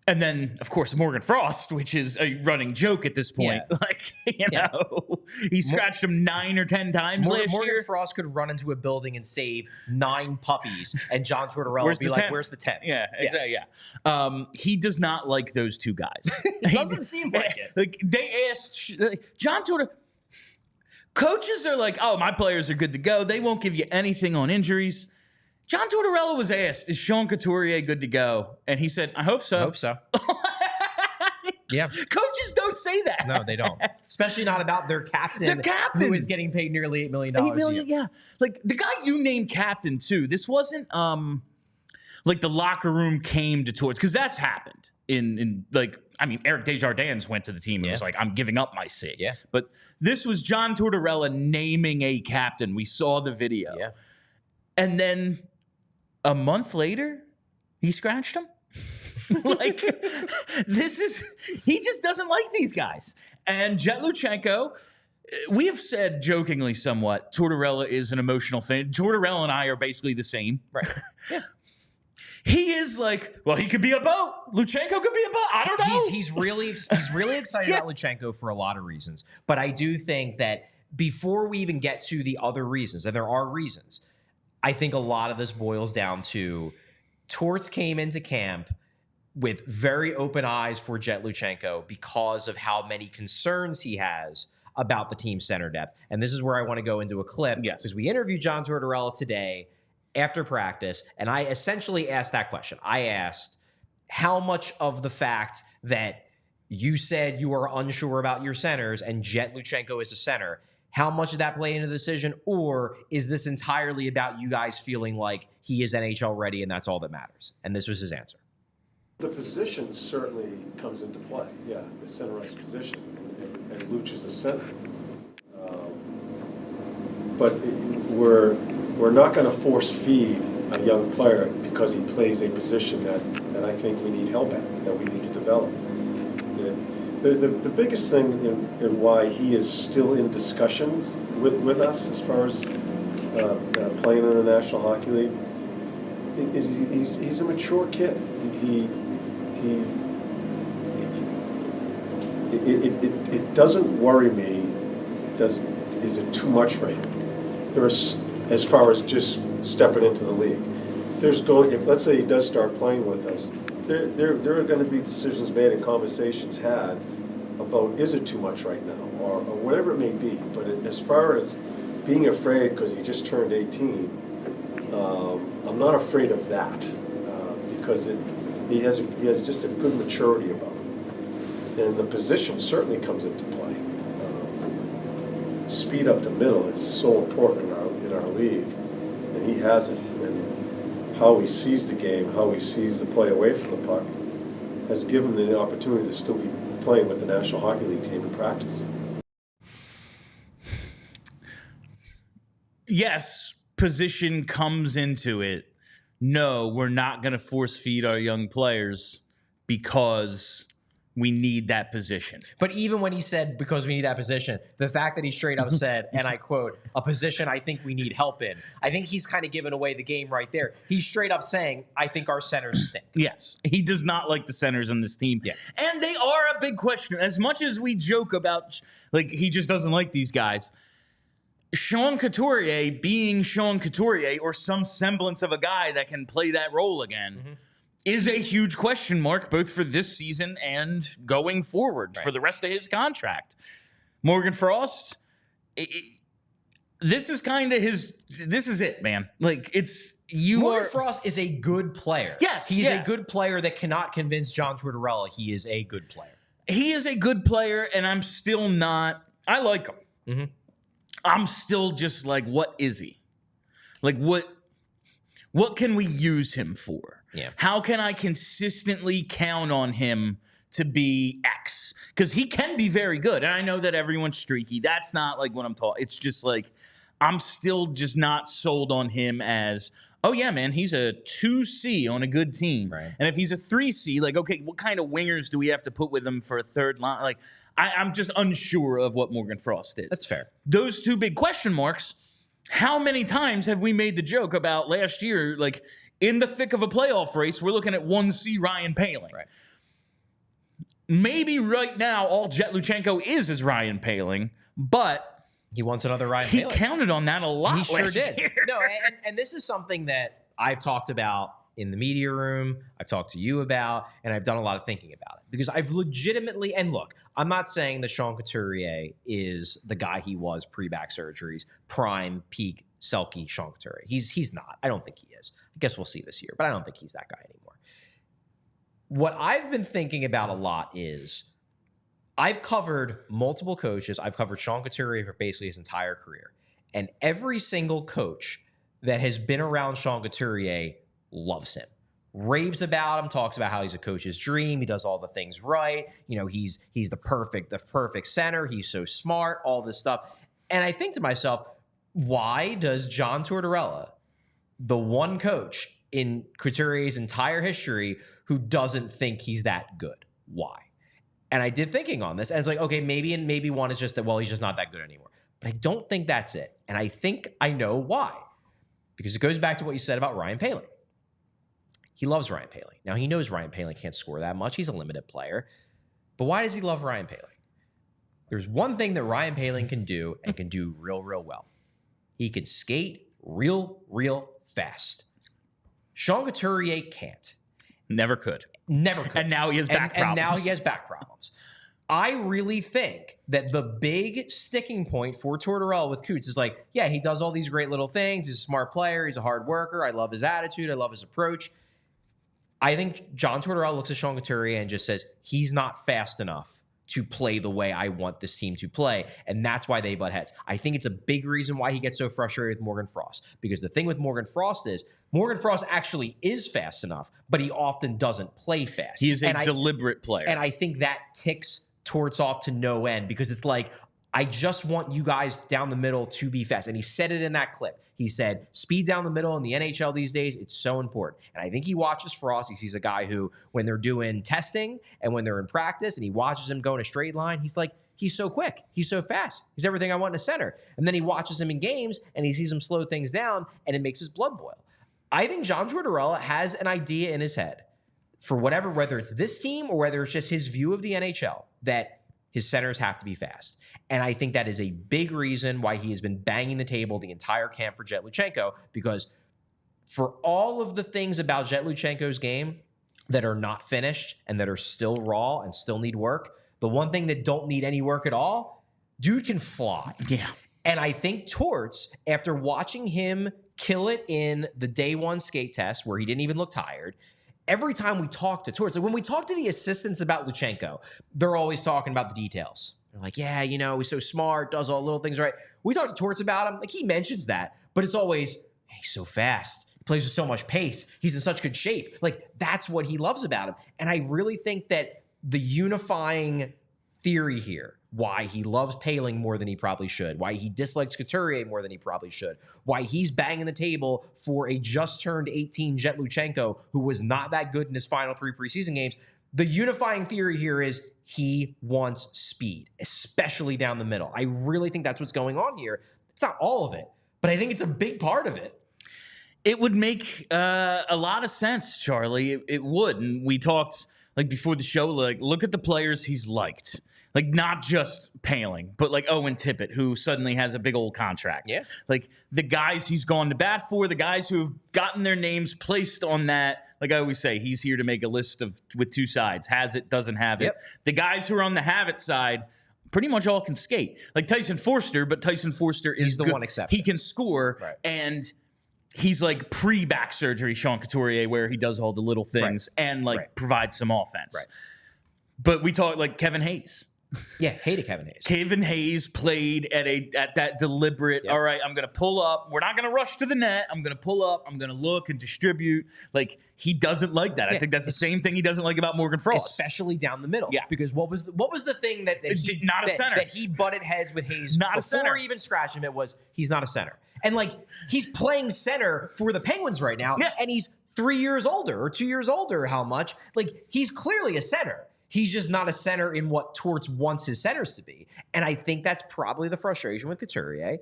And then, of course, Morgan Frost, which is a running joke at this point. Yeah. Like, you know, he scratched him 9 or 10 times last year. Morgan Frost could run into a building and save 9 puppies, and John Tortorella would be like, where's the 10th? Yeah, exactly, yeah. He does not like those two guys. It doesn't seem like it. Like, they asked John Tortorella. Coaches are like, oh, my players are good to go. They won't give you anything on injuries. John Tortorella was asked, is Sean Couturier good to go? And he said, I hope so. I hope so. Yeah. Coaches don't say that. No, they don't. Especially not about their captain. Who is getting paid nearly $8 million a year. Yeah. Like, the guy you named captain, too. This wasn't, like, the locker room came to Torts. Because that's happened in like, I mean, Eric Desjardins went to the team and was like, I'm giving up my seat. Yeah. But this was John Tortorella naming a captain. We saw the video. Yeah. And then a month later, he scratched him. Like, he just doesn't like these guys. And Jett Luchanko, we have said jokingly somewhat, Tortorella is an emotional thing. Tortorella and I are basically the same. Right. Yeah. He is like, well, he could be a boat. Luchanko could be a boat. I don't know. He's really excited about Luchanko for a lot of reasons. But I do think that before we even get to the other reasons, and there are reasons, I think a lot of this boils down to Torts came into camp with very open eyes for Jett Luchanko because of how many concerns he has about the team's center depth. And this is where I want to go into a clip. Yes. Because we interviewed John Tortorella today after practice, and I essentially asked that question. I asked, how much of the fact that you said you are unsure about your centers and Jett Luchanko is a center, how much did that play into the decision? Or is this entirely about you guys feeling like he is NHL ready and that's all that matters? And this was his answer. The position certainly comes into play. Yeah, the center ice position. And Luch is a center. But we're not going to force feed a young player because he plays a position that I think we need help at, that we need to develop. The biggest thing in why he is still in discussions with us as far as playing in the National Hockey League is he's a mature kid. It doesn't worry me. Is it too much for him? There's, as far as just stepping into the league, let's say he does start playing with us. There are going to be decisions made and conversations had about, is it too much right now, or whatever it may be. But as far as being afraid because he just turned 18, I'm not afraid of that because he has just a good maturity about him, and the position certainly comes into play. Speed up the middle is so important in our league, and he has it. And how he sees the game, how he sees the play away from the puck, has given him the opportunity to still be playing with the National Hockey League team in practice. Yes, position comes into it. No, we're not going to force feed our young players because we need that position. But even when he said, because we need that position, the fact that he straight up said, and I quote, a position I think we need help in, I think he's kind of given away the game right there. He's straight up saying, I think our centers stink. Yes. He does not like the centers on this team. Yeah. And they are a big question. As much as we joke about, like, he just doesn't like these guys, Sean Couturier being Sean Couturier or some semblance of a guy that can play that role again is a huge question mark, both for this season and going forward for the rest of his contract. Morgan Frost, this is kind of this is it, man. Like, Morgan Frost is a good player. Yes. He's a good player that cannot convince John Tortorella he is a good player. He is a good player, and I'm still not, I like him. I'm still just like, what is he? Like, what can we use him for? Yeah. How can I consistently count on him to be X? Because he can be very good. And I know that everyone's streaky. That's not like what I'm talking. It's just like, I'm still just not sold on him as, oh yeah, man, he's a 2C on a good team. Right. And if he's a 3C, like, okay, what kind of wingers do we have to put with him for a third line? Like, I'm just unsure of what Morgan Frost is. That's fair. Those two big question marks. How many times have we made the joke about last year, like, in the thick of a playoff race, we're looking at 1C Ryan Poehling. Right. Maybe right now all Jett Luchanko is Ryan Poehling, but he wants another Ryan he Poehling. counted on that a lot. He sure last did. year. No, and this is something that I've talked about in the media room, I've talked to you about, and I've done a lot of thinking about it. Because I've legitimately, and look, I'm not saying that Sean Couturier is the guy he was pre-back surgeries, prime, peak, Selke Sean Couturier. He's not. I don't think he is. I guess we'll see this year, but I don't think he's that guy anymore. What I've been thinking about a lot is I've covered multiple coaches. I've covered Sean Couturier for basically his entire career. And every single coach that has been around Sean Couturier loves him, raves about him, talks about how he's a coach's dream. He does all the things right. You know, he's the perfect center. He's so smart, all this stuff. And I think to myself, why does John Tortorella, the one coach in Couturier's entire history who doesn't think he's that good? Why? And I did thinking on this, and it's like, okay, maybe one is just that, well, he's just not that good anymore. But I don't think that's it. And I think I know why. Because it goes back to what you said about Ryan Poehling. He loves Ryan Poehling. Now, he knows Ryan Poehling can't score that much. He's a limited player. But why does he love Ryan Poehling? There's one thing that Ryan Poehling can do and can do real, real well. He can skate real, real fast. Sean Couturier can't. Never could. Never could. And now he has back problems. And now he has back problems. I really think that the big sticking point for Tortorella with Coots is like, yeah, he does all these great little things. He's a smart player. He's a hard worker. I love his attitude. I love his approach. I think John Tortorella looks at Sean Couturier and just says, he's not fast enough to play the way I want this team to play. And that's why they butt heads. I think it's a big reason why he gets so frustrated with Morgan Frost. Because the thing with Morgan Frost is, Morgan Frost actually is fast enough, but he often doesn't play fast. He is a deliberate player. And I think that ticks Torts off to no end, because it's like, I just want you guys down the middle to be fast. And he said it in that clip. He said, speed down the middle in the NHL these days, it's so important. And I think he watches Frost. He sees a guy who, when they're doing testing and when they're in practice and he watches him go in a straight line, he's like, he's so quick. He's so fast. He's everything I want in a center. And then he watches him in games and he sees him slow things down and it makes his blood boil. I think John Tortorella has an idea in his head for whatever, whether it's this team or whether it's just his view of the NHL, that his centers have to be fast. And I think that is a big reason why he has been banging the table the entire camp for Jett Luchanko, because for all of the things about Jett Luchanko's game that are not finished and that are still raw and still need work, the one thing that don't need any work at all, dude can fly. Yeah. And I think Torts, after watching him kill it in the day one skate test where he didn't even look tired, every time we talk to Torts, like when we talk to the assistants about Luchanko, they're always talking about the details. They're like, yeah, you know, he's so smart, does all the little things right. We talk to Torts about him, like he mentions that, but it's always, hey, he's so fast. He plays with so much pace. He's in such good shape. Like, that's what he loves about him. And I really think that the unifying theory here, why he loves Poehling more than he probably should, why he dislikes Couturier more than he probably should, why he's banging the table for a just-turned 18 Jett Luchanko who was not that good in his final 3 preseason games, the unifying theory here is he wants speed, especially down the middle. I really think that's what's going on here. It's not all of it, but I think it's a big part of it. It would make a lot of sense, Charlie. It would. And we talked, like, before the show, like, look at the players he's liked. Like, not just Paling, but like Owen Tippett, who suddenly has a big old contract. Yeah. Like, the guys he's gone to bat for, the guys who have gotten their names placed on that. Like I always say, he's here to make a list with two sides. Has it, doesn't have it. Yep. The guys who are on the have it side pretty much all can skate. Like Tyson Forster, but Tyson Forster is He's the good. one exception. He can score, Right. and he's like pre-back surgery Sean Couturier, where he does all the little things and like provides some offense. Right. But we talk like Kevin Hayes. Yeah, hated Kevin Hayes. Kevin Hayes played at that deliberate, all right, I'm going to pull up. We're not going to rush to the net. I'm going to pull up. I'm going to look and distribute. Like, he doesn't like that. I think that's the same thing he doesn't like about Morgan Frost. Especially down the middle. Yeah. Because what was the thing that he not a center. that he butted heads with Hayes Not a before center. even scratching it was he's not a center. And like he's playing center for the Penguins right now. Yeah. And he's 3 years older or 2 years older, how much? Like he's clearly a center. He's just not a center in what Torts wants his centers to be. And I think that's probably the frustration with Couturier.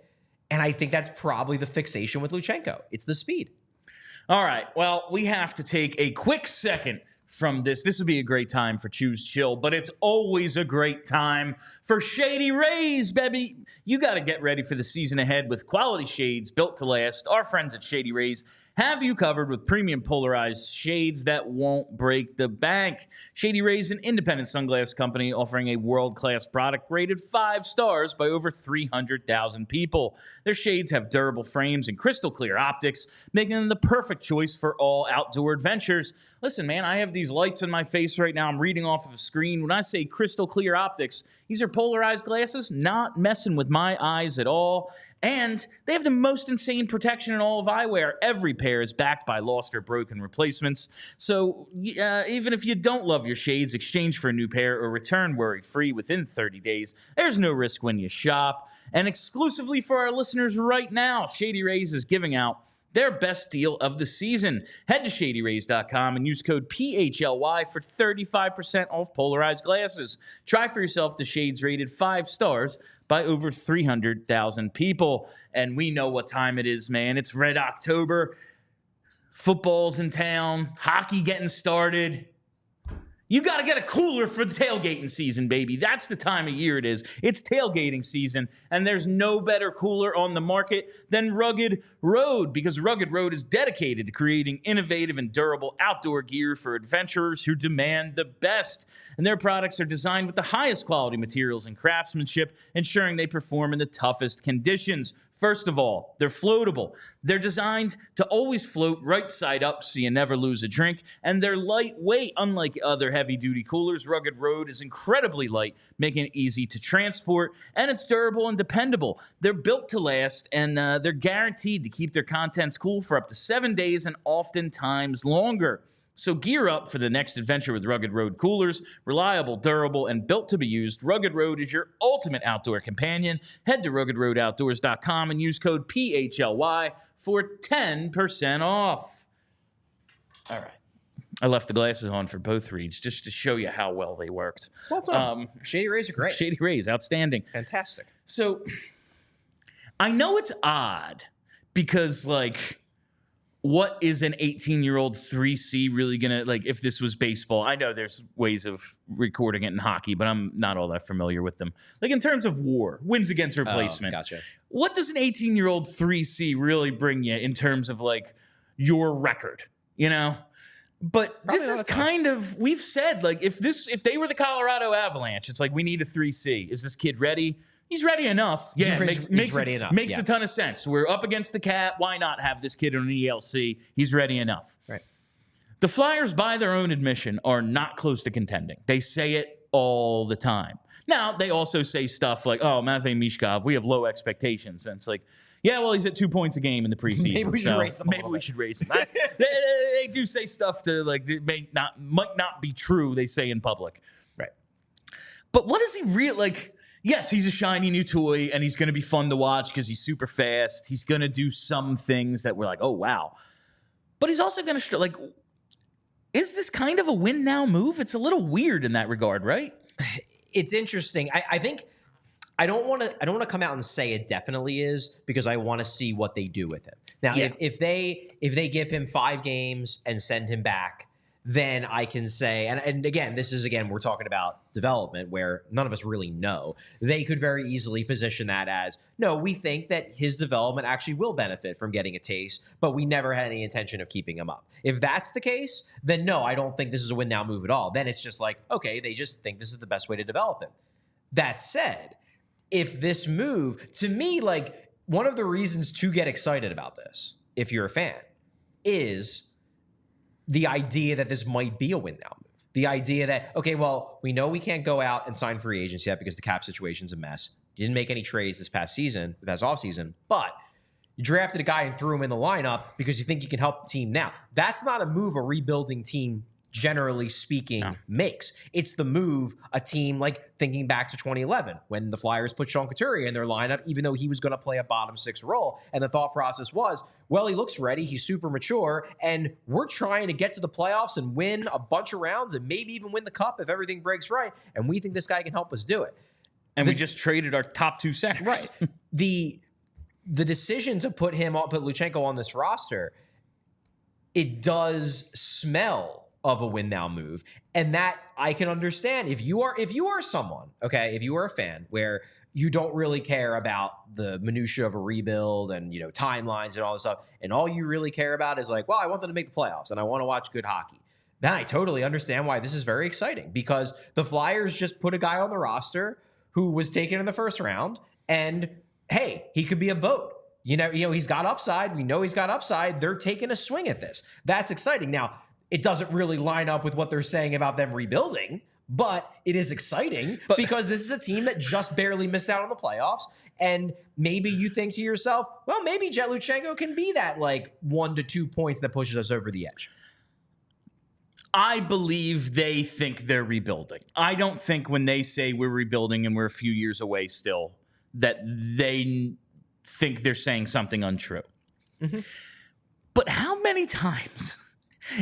And I think that's probably the fixation with Luchanko. It's the speed. All right. Well, we have to take a quick second from this. This would be a great time for Choose Chill, but it's always a great time for Shady Rays, baby. You got to get ready for the season ahead with quality shades built to last. Our friends at Shady Rays have you covered with premium polarized shades that won't break the bank. Shady Rays, an independent sunglass company offering a world-class product rated 5 stars by over 300,000 people. Their shades have durable frames and crystal clear optics, making them the perfect choice for all outdoor adventures. Listen, man, I have these lights in my face right now. I'm reading off of a screen. When I say crystal clear optics, these are polarized glasses, not messing with my eyes at all. And they have the most insane protection in all of eyewear. Every pair is backed by lost or broken replacements. So even if you don't love your shades, exchange for a new pair or return worry-free within 30 days. There's no risk when you shop. And exclusively for our listeners right now, Shady Rays is giving out their best deal of the season. Head to ShadyRays.com and use code PHLY for 35% off polarized glasses. Try for yourself the shades rated 5 stars by over 300,000 people. And we know what time it is, man. It's Red October. Football's in town. Hockey getting started. You got to get a cooler for the tailgating season, baby. That's the time of year it is. It's tailgating season, and there's no better cooler on the market than Rugged Road, because Rugged Road is dedicated to creating innovative and durable outdoor gear for adventurers who demand the best. And their products are designed with the highest quality materials and craftsmanship, ensuring they perform in the toughest conditions. First of all, they're floatable. They're designed to always float right side up so you never lose a drink. And they're lightweight. Unlike other heavy-duty coolers, Rugged Road is incredibly light, making it easy to transport. And it's durable and dependable. They're built to last, and they're guaranteed to keep their contents cool for up to 7 days and oftentimes longer. So gear up for the next adventure with Rugged Road coolers. Reliable, durable, and built to be used, Rugged Road is your ultimate outdoor companion. Head to RuggedRoadOutdoors.com and use code PHLY for 10% off. All right. I left the glasses on for both reads just to show you how well they worked. Well done. Shady Rays are great. Shady Rays, outstanding. Fantastic. So I know it's odd because, like, what is an 18-year-old 3C really going to, like, if this was baseball? I know there's ways of recording it in hockey, but I'm not all that familiar with them. Like, in terms of WAR, wins against replacement. Gotcha. What does an 18-year-old 3C really bring you in terms of, like, your record, you know? But Probably this is kind of, we've said, like, if they were the Colorado Avalanche, it's like, we need a 3C. Is this kid ready? He's ready enough. Yeah, he's ready enough. Makes a ton of sense. We're up against the cap. Why not have this kid on an ELC? He's ready enough. Right. The Flyers, by their own admission, are not close to contending. They say it all the time. Now, they also say stuff like, oh, Matvei Michkov, we have low expectations. And it's like, yeah, well, he's at 2 points a game in the preseason. Maybe we should raise him. Maybe we should raise him. They do say stuff to, like, might not be true, they say in public. Right. But what is he real, like... Yes, he's a shiny new toy, and he's going to be fun to watch because he's super fast. He's going to do some things that we're like, oh, wow. But he's also going to, like, is this kind of a win now move? It's a little weird in that regard, right? It's interesting. I think I don't want to come out and say it definitely is, because I want to see what they do with him. Now, if they give him 5 games and send him back, then I can say, and again, we're talking about development where none of us really know. They could very easily position that as, no, we think that his development actually will benefit from getting a taste, but we never had any intention of keeping him up. If that's the case, then no, I don't think this is a win now move at all. Then it's just like, okay, they just think this is the best way to develop him. That said, if this move, to me, like one of the reasons to get excited about this, if you're a fan, is the idea that this might be a win now move. The idea that, okay, well, we know we can't go out and sign free agents yet because the cap situation's a mess. You didn't make any trades this past offseason, but you drafted a guy and threw him in the lineup because you think you can help the team now. That's not a move a rebuilding team, generally speaking, makes. It's the move a team, like thinking back to 2011 when the Flyers put Sean Couturier in their lineup, even though he was going to play a bottom 6 role. And the thought process was, well, he looks ready, he's super mature, and we're trying to get to the playoffs and win a bunch of rounds and maybe even win the cup if everything breaks right. And we think this guy can help us do it. And we just traded our top 2 centers. Right. The decision to put Luchanko on this roster, it does smell of a win now move, and that I can understand. If you are someone, okay, if you are a fan where you don't really care about the minutia of a rebuild and timelines and all this stuff, and all you really care about is like, well, I want them to make the playoffs and I want to watch good hockey, then I totally understand why this is very exciting, because the Flyers just put a guy on the roster who was taken in the first round, and hey, he could be a boat. He's got upside. We know he's got upside. They're taking a swing at this. That's exciting. Now, it doesn't really line up with what they're saying about them rebuilding, but it is exciting because this is a team that just barely missed out on the playoffs. And maybe you think to yourself, well, maybe Jett Luchanko can be that like 1 to 2 points that pushes us over the edge. I believe they think they're rebuilding. I don't think when they say we're rebuilding and we're a few years away still, that they think they're saying something untrue. Mm-hmm. But how many times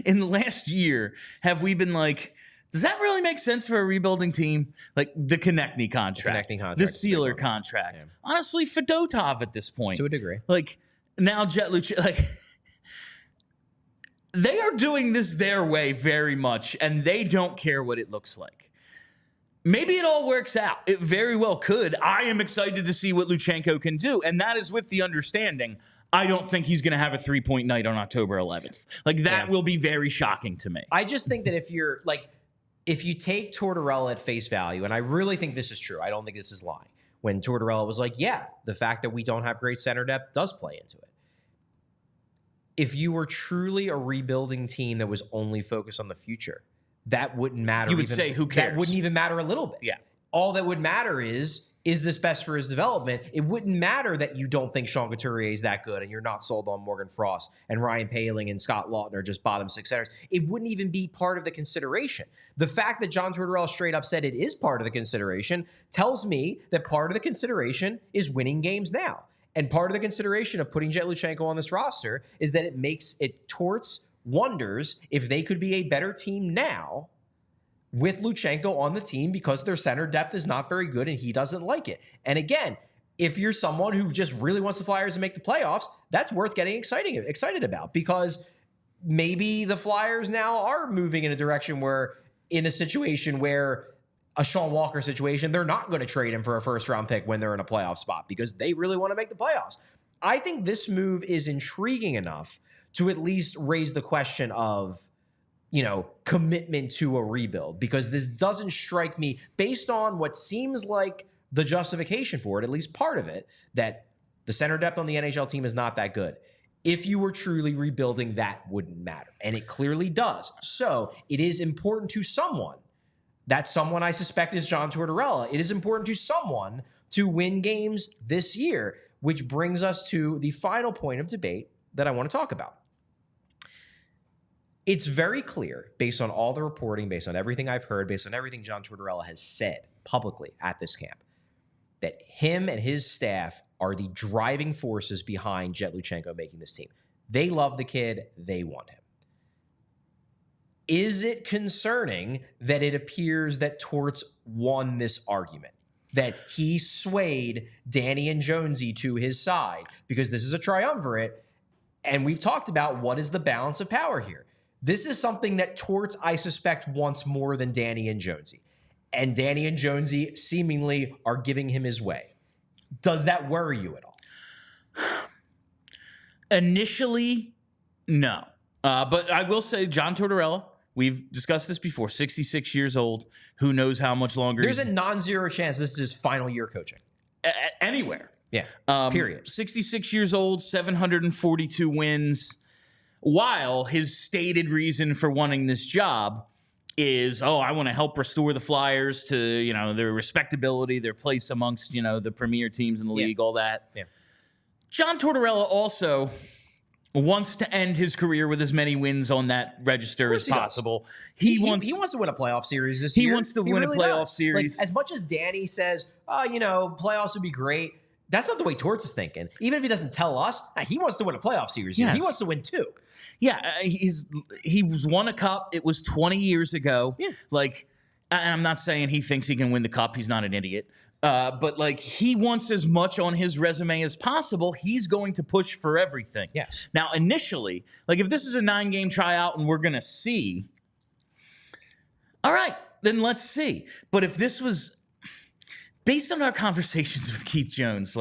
in the last year have we been like, does that really make sense for a rebuilding team? Like the Konechny contract, the Sealer contract. Yeah. Honestly, Fedotov at this point. To a degree. Like now Jett Luchanko, like they are doing this their way very much, and they don't care what it looks like. Maybe it all works out. It very well could. I am excited to see what Luchanko can do, and that is with the understanding I don't think he's going to have a 3-point night on October 11th. Like, that will be very shocking to me. I just think that if you take Tortorella at face value, and I really think this is true, I don't think this is lying, when Tortorella was like, yeah, the fact that we don't have great center depth does play into it. If you were truly a rebuilding team that was only focused on the future, that wouldn't matter. You would say, who cares? That wouldn't even matter a little bit. Yeah. All that would matter is this best for his development? It wouldn't matter that you don't think Sean Couturier is that good and you're not sold on Morgan Frost and Ryan Poehling and Scott Lawton are just bottom 6 centers. It wouldn't even be part of the consideration. The fact that John Tortorella straight up said it is part of the consideration tells me that part of the consideration is winning games now. And part of the consideration of putting Jett Luchanko on this roster is that it torts wonders if they could be a better team now with Luchanko on the team because their center depth is not very good and he doesn't like it. And again, if you're someone who just really wants the Flyers to make the playoffs, that's worth getting excited about, because maybe the Flyers now are moving in a direction where, in a situation where a Sean Walker situation, they're not going to trade him for a first-round pick when they're in a playoff spot because they really want to make the playoffs. I think this move is intriguing enough to at least raise the question of, commitment to a rebuild, because this doesn't strike me, based on what seems like the justification for it, at least part of it, that the center depth on the NHL team is not that good. If you were truly rebuilding, that wouldn't matter. And it clearly does. So it is important to someone. That someone, I suspect, is John Tortorella. It is important to someone to win games this year, which brings us to the final point of debate that I want to talk about. It's very clear, based on all the reporting, based on everything I've heard, based on everything John Tortorella has said publicly at this camp, that him and his staff are the driving forces behind Jett Luchanko making this team. They love the kid. They want him. Is it concerning that it appears that Torts won this argument, that he swayed Danny and Jonesy to his side? Because this is a triumvirate, and we've talked about what is the balance of power here. This is something that Torts, I suspect, wants more than Danny and Jonesy. And Danny and Jonesy seemingly are giving him his way. Does that worry you at all? Initially, no. But I will say John Tortorella, we've discussed this before, 66 years old. Who knows how much longer? There's a non-zero chance this is his final year coaching. Anywhere. Yeah, period. 66 years old, 742 wins. While his stated reason for wanting this job is, I want to help restore the Flyers to, their respectability, their place amongst, the premier teams in the league, all that. Yeah. John Tortorella also wants to end his career with as many wins on that register as possible. He wants to win a playoff series this year. He wants to win a playoff series. Like, as much as Danny says, playoffs would be great, that's not the way Torts is thinking. Even if he doesn't tell us, he wants to win a playoff series. Yes. He wants to win 2. Yeah, he was won a cup. It was 20 years ago. Yeah. And I'm not saying he thinks he can win the cup. He's not an idiot. But he wants as much on his resume as possible. He's going to push for everything. Yes. Now, initially, if this is a 9-game tryout and we're going to see, all right, then let's see. But if this was based on our conversations with Keith Jones,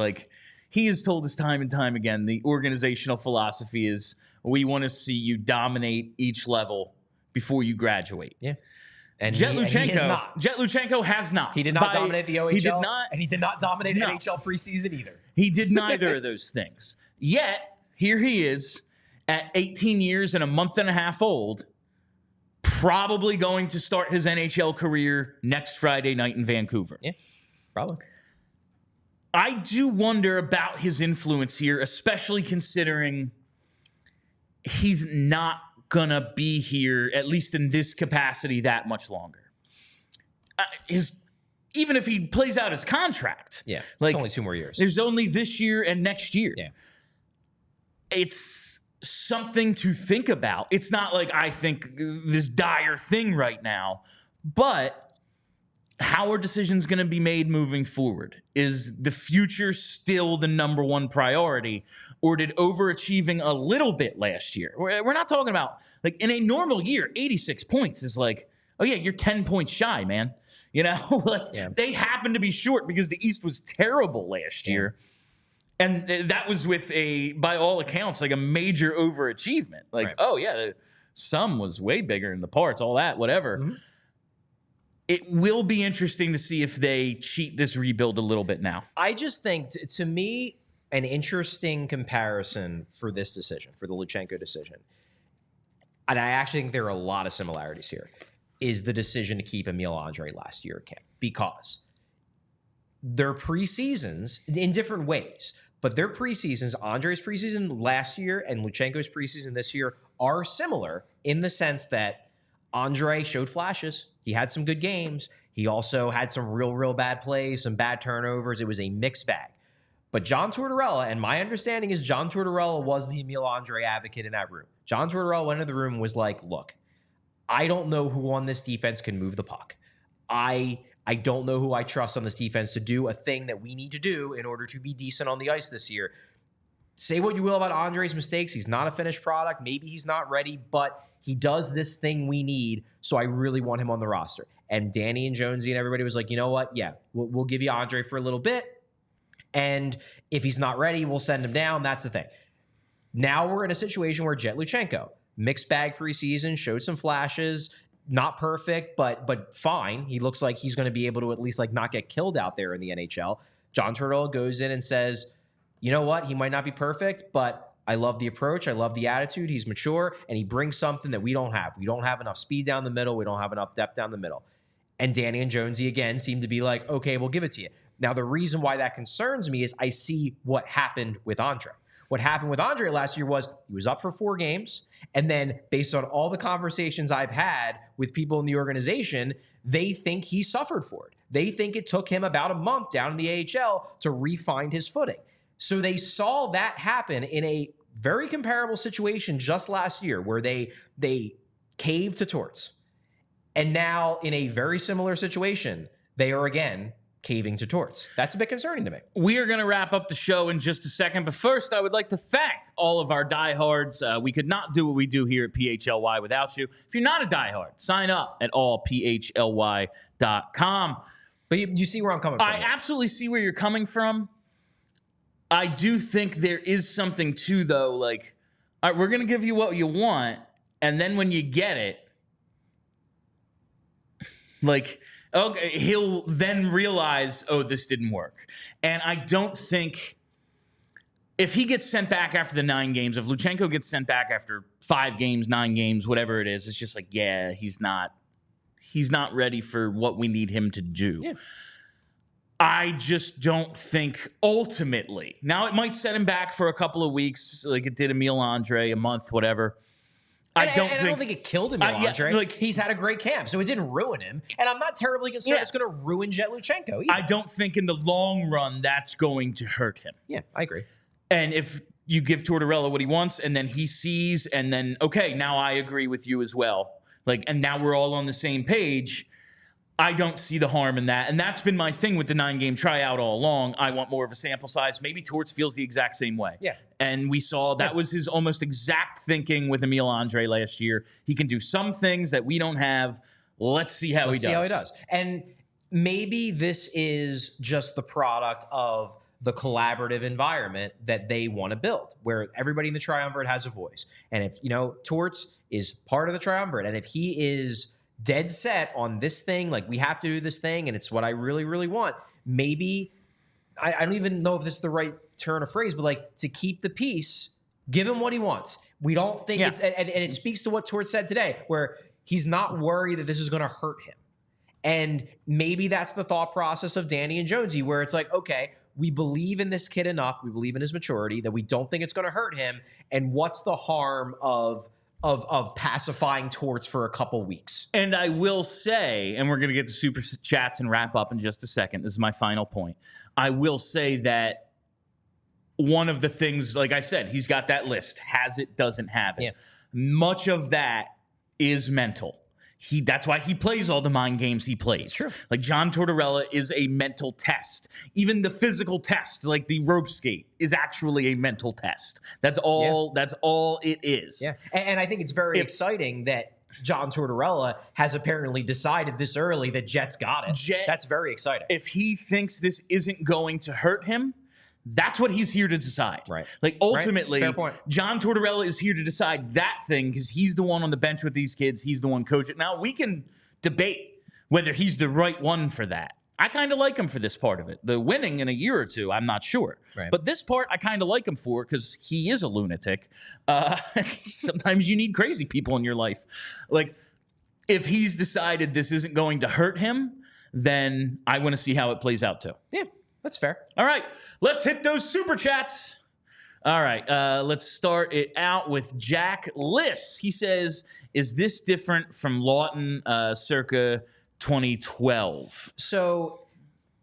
he has told us time and time again, the organizational philosophy is we want to see you dominate each level before you graduate. Yeah. And Jett Luchanko has not. He did not dominate the OHL. He did not. And he did not dominate NHL preseason either. He did neither of those things. Yet, here he is at 18 years and a month and a half old, probably going to start his NHL career next Friday night in Vancouver. Yeah, probably. I do wonder about his influence here, especially considering he's not gonna be here, at least in this capacity, that much longer. Even if he plays out his contract, it's only 2 more years. There's only this year and next year. Yeah, it's something to think about. It's not I think this dire thing right now, but how are decisions going to be made moving forward? Is the future still the number one priority? Or did overachieving a little bit last year? We're not talking about, in a normal year, 86 points is you're 10 points shy, man. They happen to be short because the East was terrible last year. And that was with by all accounts, a major overachievement. The sum was way bigger than the parts, all that, whatever. Mm-hmm. It will be interesting to see if they cheat this rebuild a little bit now. I just think, to me, an interesting comparison for this decision, for the Luchanko decision, and I actually think there are a lot of similarities here, is the decision to keep Emil Andre last year at camp. Because their preseasons, in different ways, but their preseasons, Andre's preseason last year and Luchanko's preseason this year, are similar in the sense that Andre showed flashes. He had some good games. He also had some real bad plays, some bad turnovers. It was a mixed bag. But John Tortorella, and my understanding is John Tortorella was the Emil Andre advocate in that room. John Tortorella went into the room and was like, look, I don't know who on this defense can move the puck. I don't know who I trust on this defense to do a thing that we need to do in order to be decent on the ice this year. Say what you will about Andre's mistakes. He's not a finished product. Maybe he's not ready, but he does this thing we need, so I really want him on the roster. And Danny and Jonesy and everybody was like, you know what? Yeah, we'll give you Andre for a little bit. And if he's not ready, we'll send him down. That's the thing. Now we're in a situation where Jett Luchanko, mixed bag preseason, showed some flashes, not perfect, but fine. He looks like he's going to be able to at least not get killed out there in the NHL. John Tortorella goes in and says, you know what? He might not be perfect, but I love the approach. I love the attitude. He's mature, and he brings something that we don't have. We don't have enough speed down the middle. We don't have enough depth down the middle. And Danny and Jonesy, again, seem to be like, okay, we'll give it to you. Now, the reason why that concerns me is I see what happened with Andre. What happened with Andre last year was he was up for 4 games, and then based on all the conversations I've had with people in the organization, they think he suffered for it. They think it took him about a month down in the AHL to re-find his footing. So they saw that happen in a very comparable situation just last year where they caved to Torts. And now in a very similar situation, they are again caving to Torts. That's a bit concerning to me. We are going to wrap up the show in just a second, but first I would like to thank all of our diehards. We could not do what we do here at PHLY without you. If you're not a diehard, sign up at allphly.com. But you see where I'm coming from. I absolutely see where you're coming from. I do think there is something too, though, like, all right, we're going to give you what you want, and then when you get it, like, okay, he'll then realize, oh, this didn't work. And I don't think if he gets sent back after the 9 games, if Luchanko gets sent back after 5 games, 9 games, whatever it is, it's just like, yeah, he's not ready for what we need him to do. Yeah. I just don't think ultimately. Now, it might set him back for a couple of weeks, like it did Emile Andre, a month, whatever. I don't think it killed Emile Andre. Like, he's had a great camp, so it didn't ruin him. And I'm not terribly concerned it's going to ruin Jett Luchanko either. I don't think in the long run that's going to hurt him. Yeah, I agree. And if you give Tortorella what he wants, and then he sees, and then, okay, now I agree with you as well. Like, and now we're all on the same page. I don't see the harm in that. And that's been my thing with the 9-game tryout all along. I want more of a sample size. Maybe Torts feels the exact same way. Yeah. And we saw that was his almost exact thinking with Emile Andre last year. He can do some things that we don't have. Let's see how he does. And maybe this is just the product of the collaborative environment that they want to build, where everybody in the triumvirate has a voice. And if, Torts is part of the triumvirate, and if he is dead set on this thing, like, we have to do this thing, and it's what I really, really want, maybe, I don't even know if this is the right turn of phrase, but like, to keep the peace, give him what he wants. We don't think it's, and it speaks to what Torts said today, where he's not worried that this is going to hurt him. And maybe that's the thought process of Danny and Jonesy, where it's like, okay, we believe in this kid enough, we believe in his maturity, that we don't think it's going to hurt him. And what's the harm of pacifying Torts for a couple weeks? And I will say, and we're going to get to super chats and wrap up in just a second. This is my final point. I will say that one of the things, like I said, he's got that list. Has it, doesn't have it. Yeah. Much of that is mental. That's why he plays all the mind games he plays. True. Like, John Tortorella is a mental test. Even the physical test, like the rope skate, is actually a mental test. That's all. Yeah. That's all it is. Yeah, and I think it's very exciting that John Tortorella has apparently decided this early that Jett's got it. That's very exciting. If he thinks this isn't going to hurt him, that's what he's here to decide. Right. Like, ultimately, Fair point. John Tortorella is here to decide that thing because he's the one on the bench with these kids. He's the one coaching. Now, we can debate whether he's the right one for that. I kind of like him for this part of it. The winning in a year or two, I'm not sure. Right. But this part, I kind of like him for because he is a lunatic. Sometimes you need crazy people in your life. Like, if he's decided this isn't going to hurt him, then I want to see how it plays out too. Yeah. That's fair. All right, let's hit those super chats. All right, let's start it out with Jack Liss. He says, is this different from Lawton circa 2012? So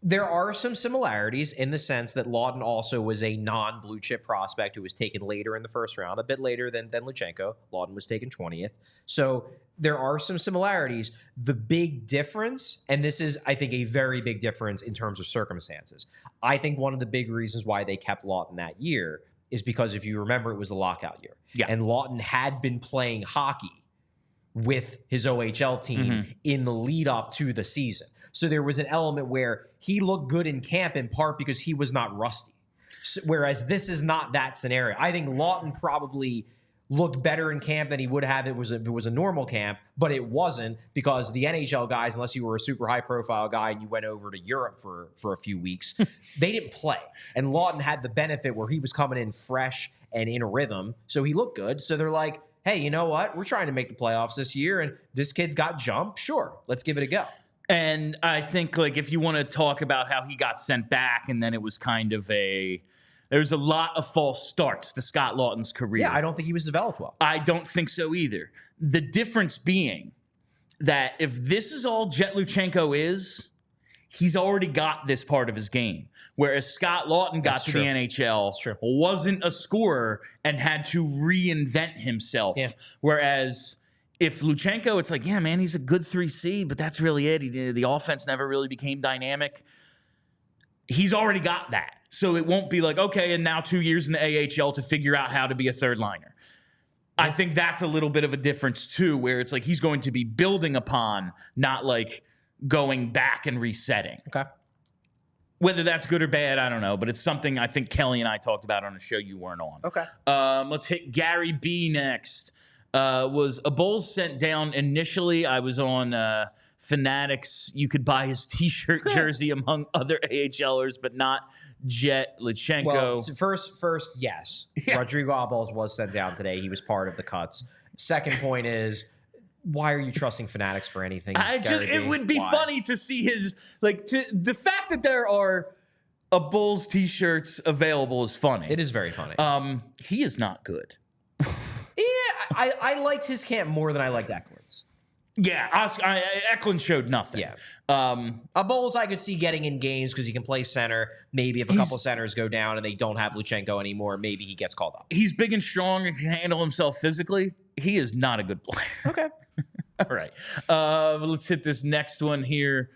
there are some similarities in the sense that Lawton also was a non-blue chip prospect who was taken later in the first round, a bit later than Luchanko. Lawton was taken 20th. So there are some similarities. The big difference, and this is, I think, a very big difference in terms of circumstances. I think one of the big reasons why they kept Lawton that year is because, if you remember, it was the lockout year. Yeah. And Lawton had been playing hockey with his OHL team in the lead up to the season. So there was an element where he looked good in camp, in part because he was not rusty. So, whereas this is not that scenario. I think Lawton probably looked better in camp than he would have if it was a normal camp, but it wasn't, because the NHL guys, unless you were a super high profile guy and you went over to Europe for a few weeks, they didn't play. And Lawton had the benefit where he was coming in fresh and in a rhythm, so he looked good. So they're like, hey, you know what? We're trying to make the playoffs this year, and this kid's got jump. Sure, let's give it a go. And I think, like, if you want to talk about how he got sent back, and then it was kind of there's a lot of false starts to Scott Lawton's career. Yeah, I don't think he was developed well. I don't think so either. The difference being that if this is all Jett Luchanko is, he's already got this part of his game. Whereas Scott Lawton got to the NHL, wasn't a scorer, and had to reinvent himself. Yeah. Whereas if Luchanko, it's like, yeah, man, he's a good 3C, but that's really it. The offense never really became dynamic. he's already got that. So it won't be like, okay, and now 2 years in the AHL to figure out how to be a third liner. I think that's a little bit of a difference too, where it's like he's going to be building upon, not like going back and resetting. Okay. Whether that's good or bad, I don't know, but it's something I think Kelly and I talked about on a show you weren't on. Okay. Let's hit Gary B next. Was a Bulls sent down initially? I was on Fanatics. You could buy his T-shirt jersey among other AHLers, but not Jett Luchanko. Well, so first, yes. Yeah. Rodrigo Alballs was sent down today. He was part of the cuts. Second point is, why are you trusting Fanatics for anything? It would be funny to see his the fact that there are a Bulls T-shirts available is funny. It is very funny. He is not good. Yeah, I liked his camp more than I liked Eklund's. Yeah, Eklund showed nothing. Yeah. A Bulls I could see getting in games because he can play center. Maybe if a couple centers go down and they don't have Luchanko anymore, maybe he gets called up. He's big and strong and can handle himself physically. He is not a good player. Okay. All right. Let's hit this next one here.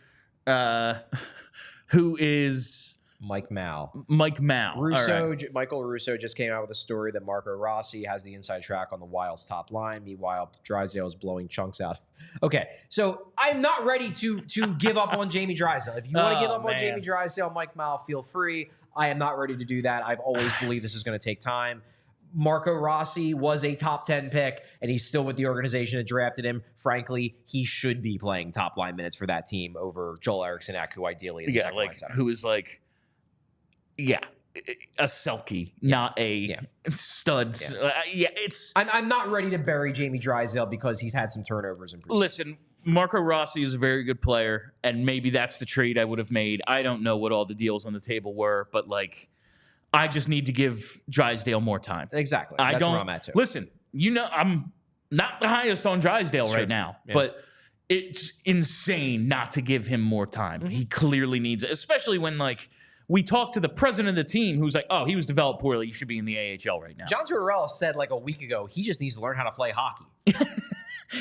Who is... Mike Mao. Right. Michael Russo just came out with a story that Marco Rossi has the inside track on the Wild's top line. Meanwhile, Drysdale is blowing chunks out. Okay, so I'm not ready to give up on Jamie Drysdale. If you want to give up on Jamie Drysdale, Mike Mao, feel free. I am not ready to do that. I've always believed this is going to take time. Marco Rossi was a top 10 pick, and he's still with the organization that drafted him. Frankly, he should be playing top line minutes for that team over Joel Eriksson, who ideally is a second line center. Who is like... Yeah, a Selke, not a stud. It's. I'm not ready to bury Jamie Drysdale because he's had some turnovers in preseason. Listen, Marco Rossi is a very good player, and maybe that's the trade I would have made. I don't know what all the deals on the table were, but I just need to give Drysdale more time. Exactly. That's where I'm at too. Listen, I'm not the highest on Drysdale right now, but it's insane not to give him more time. Mm-hmm. He clearly needs it, especially when we talked to the president of the team who's like, oh, he was developed poorly. You should be in the AHL right now. John Tortorella said a week ago, he just needs to learn how to play hockey.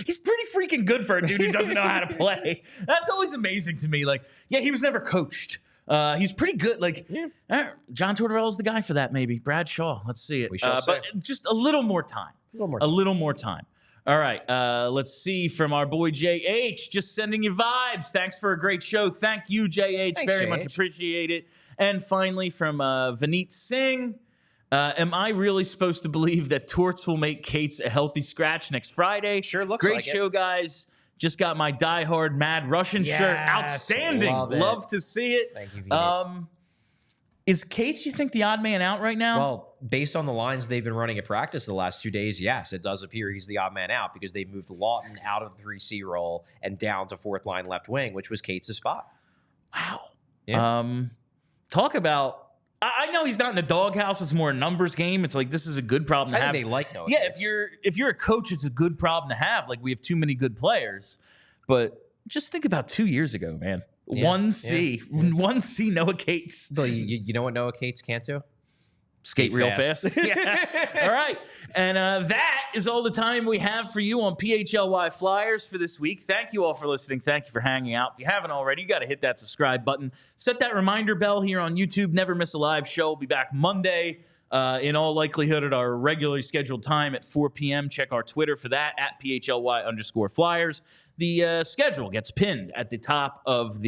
He's pretty freaking good for a dude who doesn't know how to play. That's always amazing to me. He was never coached. He's pretty good. John Tortorella's the guy for that, maybe. Brad Shaw. Let's see it. We shall but just a little more time. A little more time. All right, let's see from our boy JH, just sending you vibes. Thanks for a great show. Thank you, JH. Thanks, very JH. much appreciate it. And finally from Vineet Singh, am I really supposed to believe that Torts will make Cates a healthy scratch next Friday? Sure looks great like it. Great show, guys. Just got my diehard Mad Russian shirt. Outstanding. Love to see it. Thank you, Vineet. Is Cates, you think, the odd man out right now? Well, based on the lines they've been running at practice the last 2 days, yes, it does appear he's the odd man out because they've moved Lawton out of the 3C role and down to fourth line left wing, which was Cates' spot. Wow. Yeah. Talk about... I know he's not in the doghouse. It's more a numbers game. It's this is a good problem to have. I think they like Noah. Yeah, if you're a coach, it's a good problem to have. We have too many good players. But just think about 2 years ago, man. Yeah, 1C. 1C Noah Cates. Bill, you know what Noah Cates can't do? Skate real fast. Yeah. All right. And that is all the time we have for you on PHLY Flyers for this week. Thank you all for listening. Thank you for hanging out. If you haven't already, you got to hit that subscribe button. Set that reminder bell here on YouTube. Never miss a live show. We'll be back Monday. In all likelihood at our regularly scheduled time at 4 p.m. Check our Twitter for that, at PHLY_Flyers. The schedule gets pinned at the top of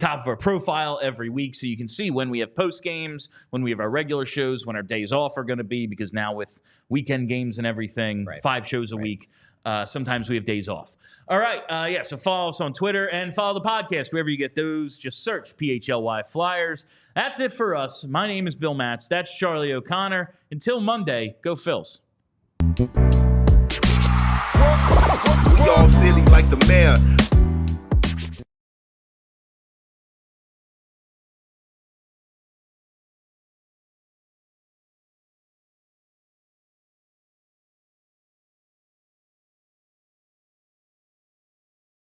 of our profile every week, so you can see when we have post games, when we have our regular shows, when our days off are going to be, because now with weekend games and everything, 5 shows a week, sometimes we have days off. All right, so follow us on Twitter and follow the podcast wherever you get those. Just search PHLY Flyers. That's it for us. My name is Bill Matz. That's Charlie O'Connor. Until Monday, go Phils. Y'all silly like the mayor.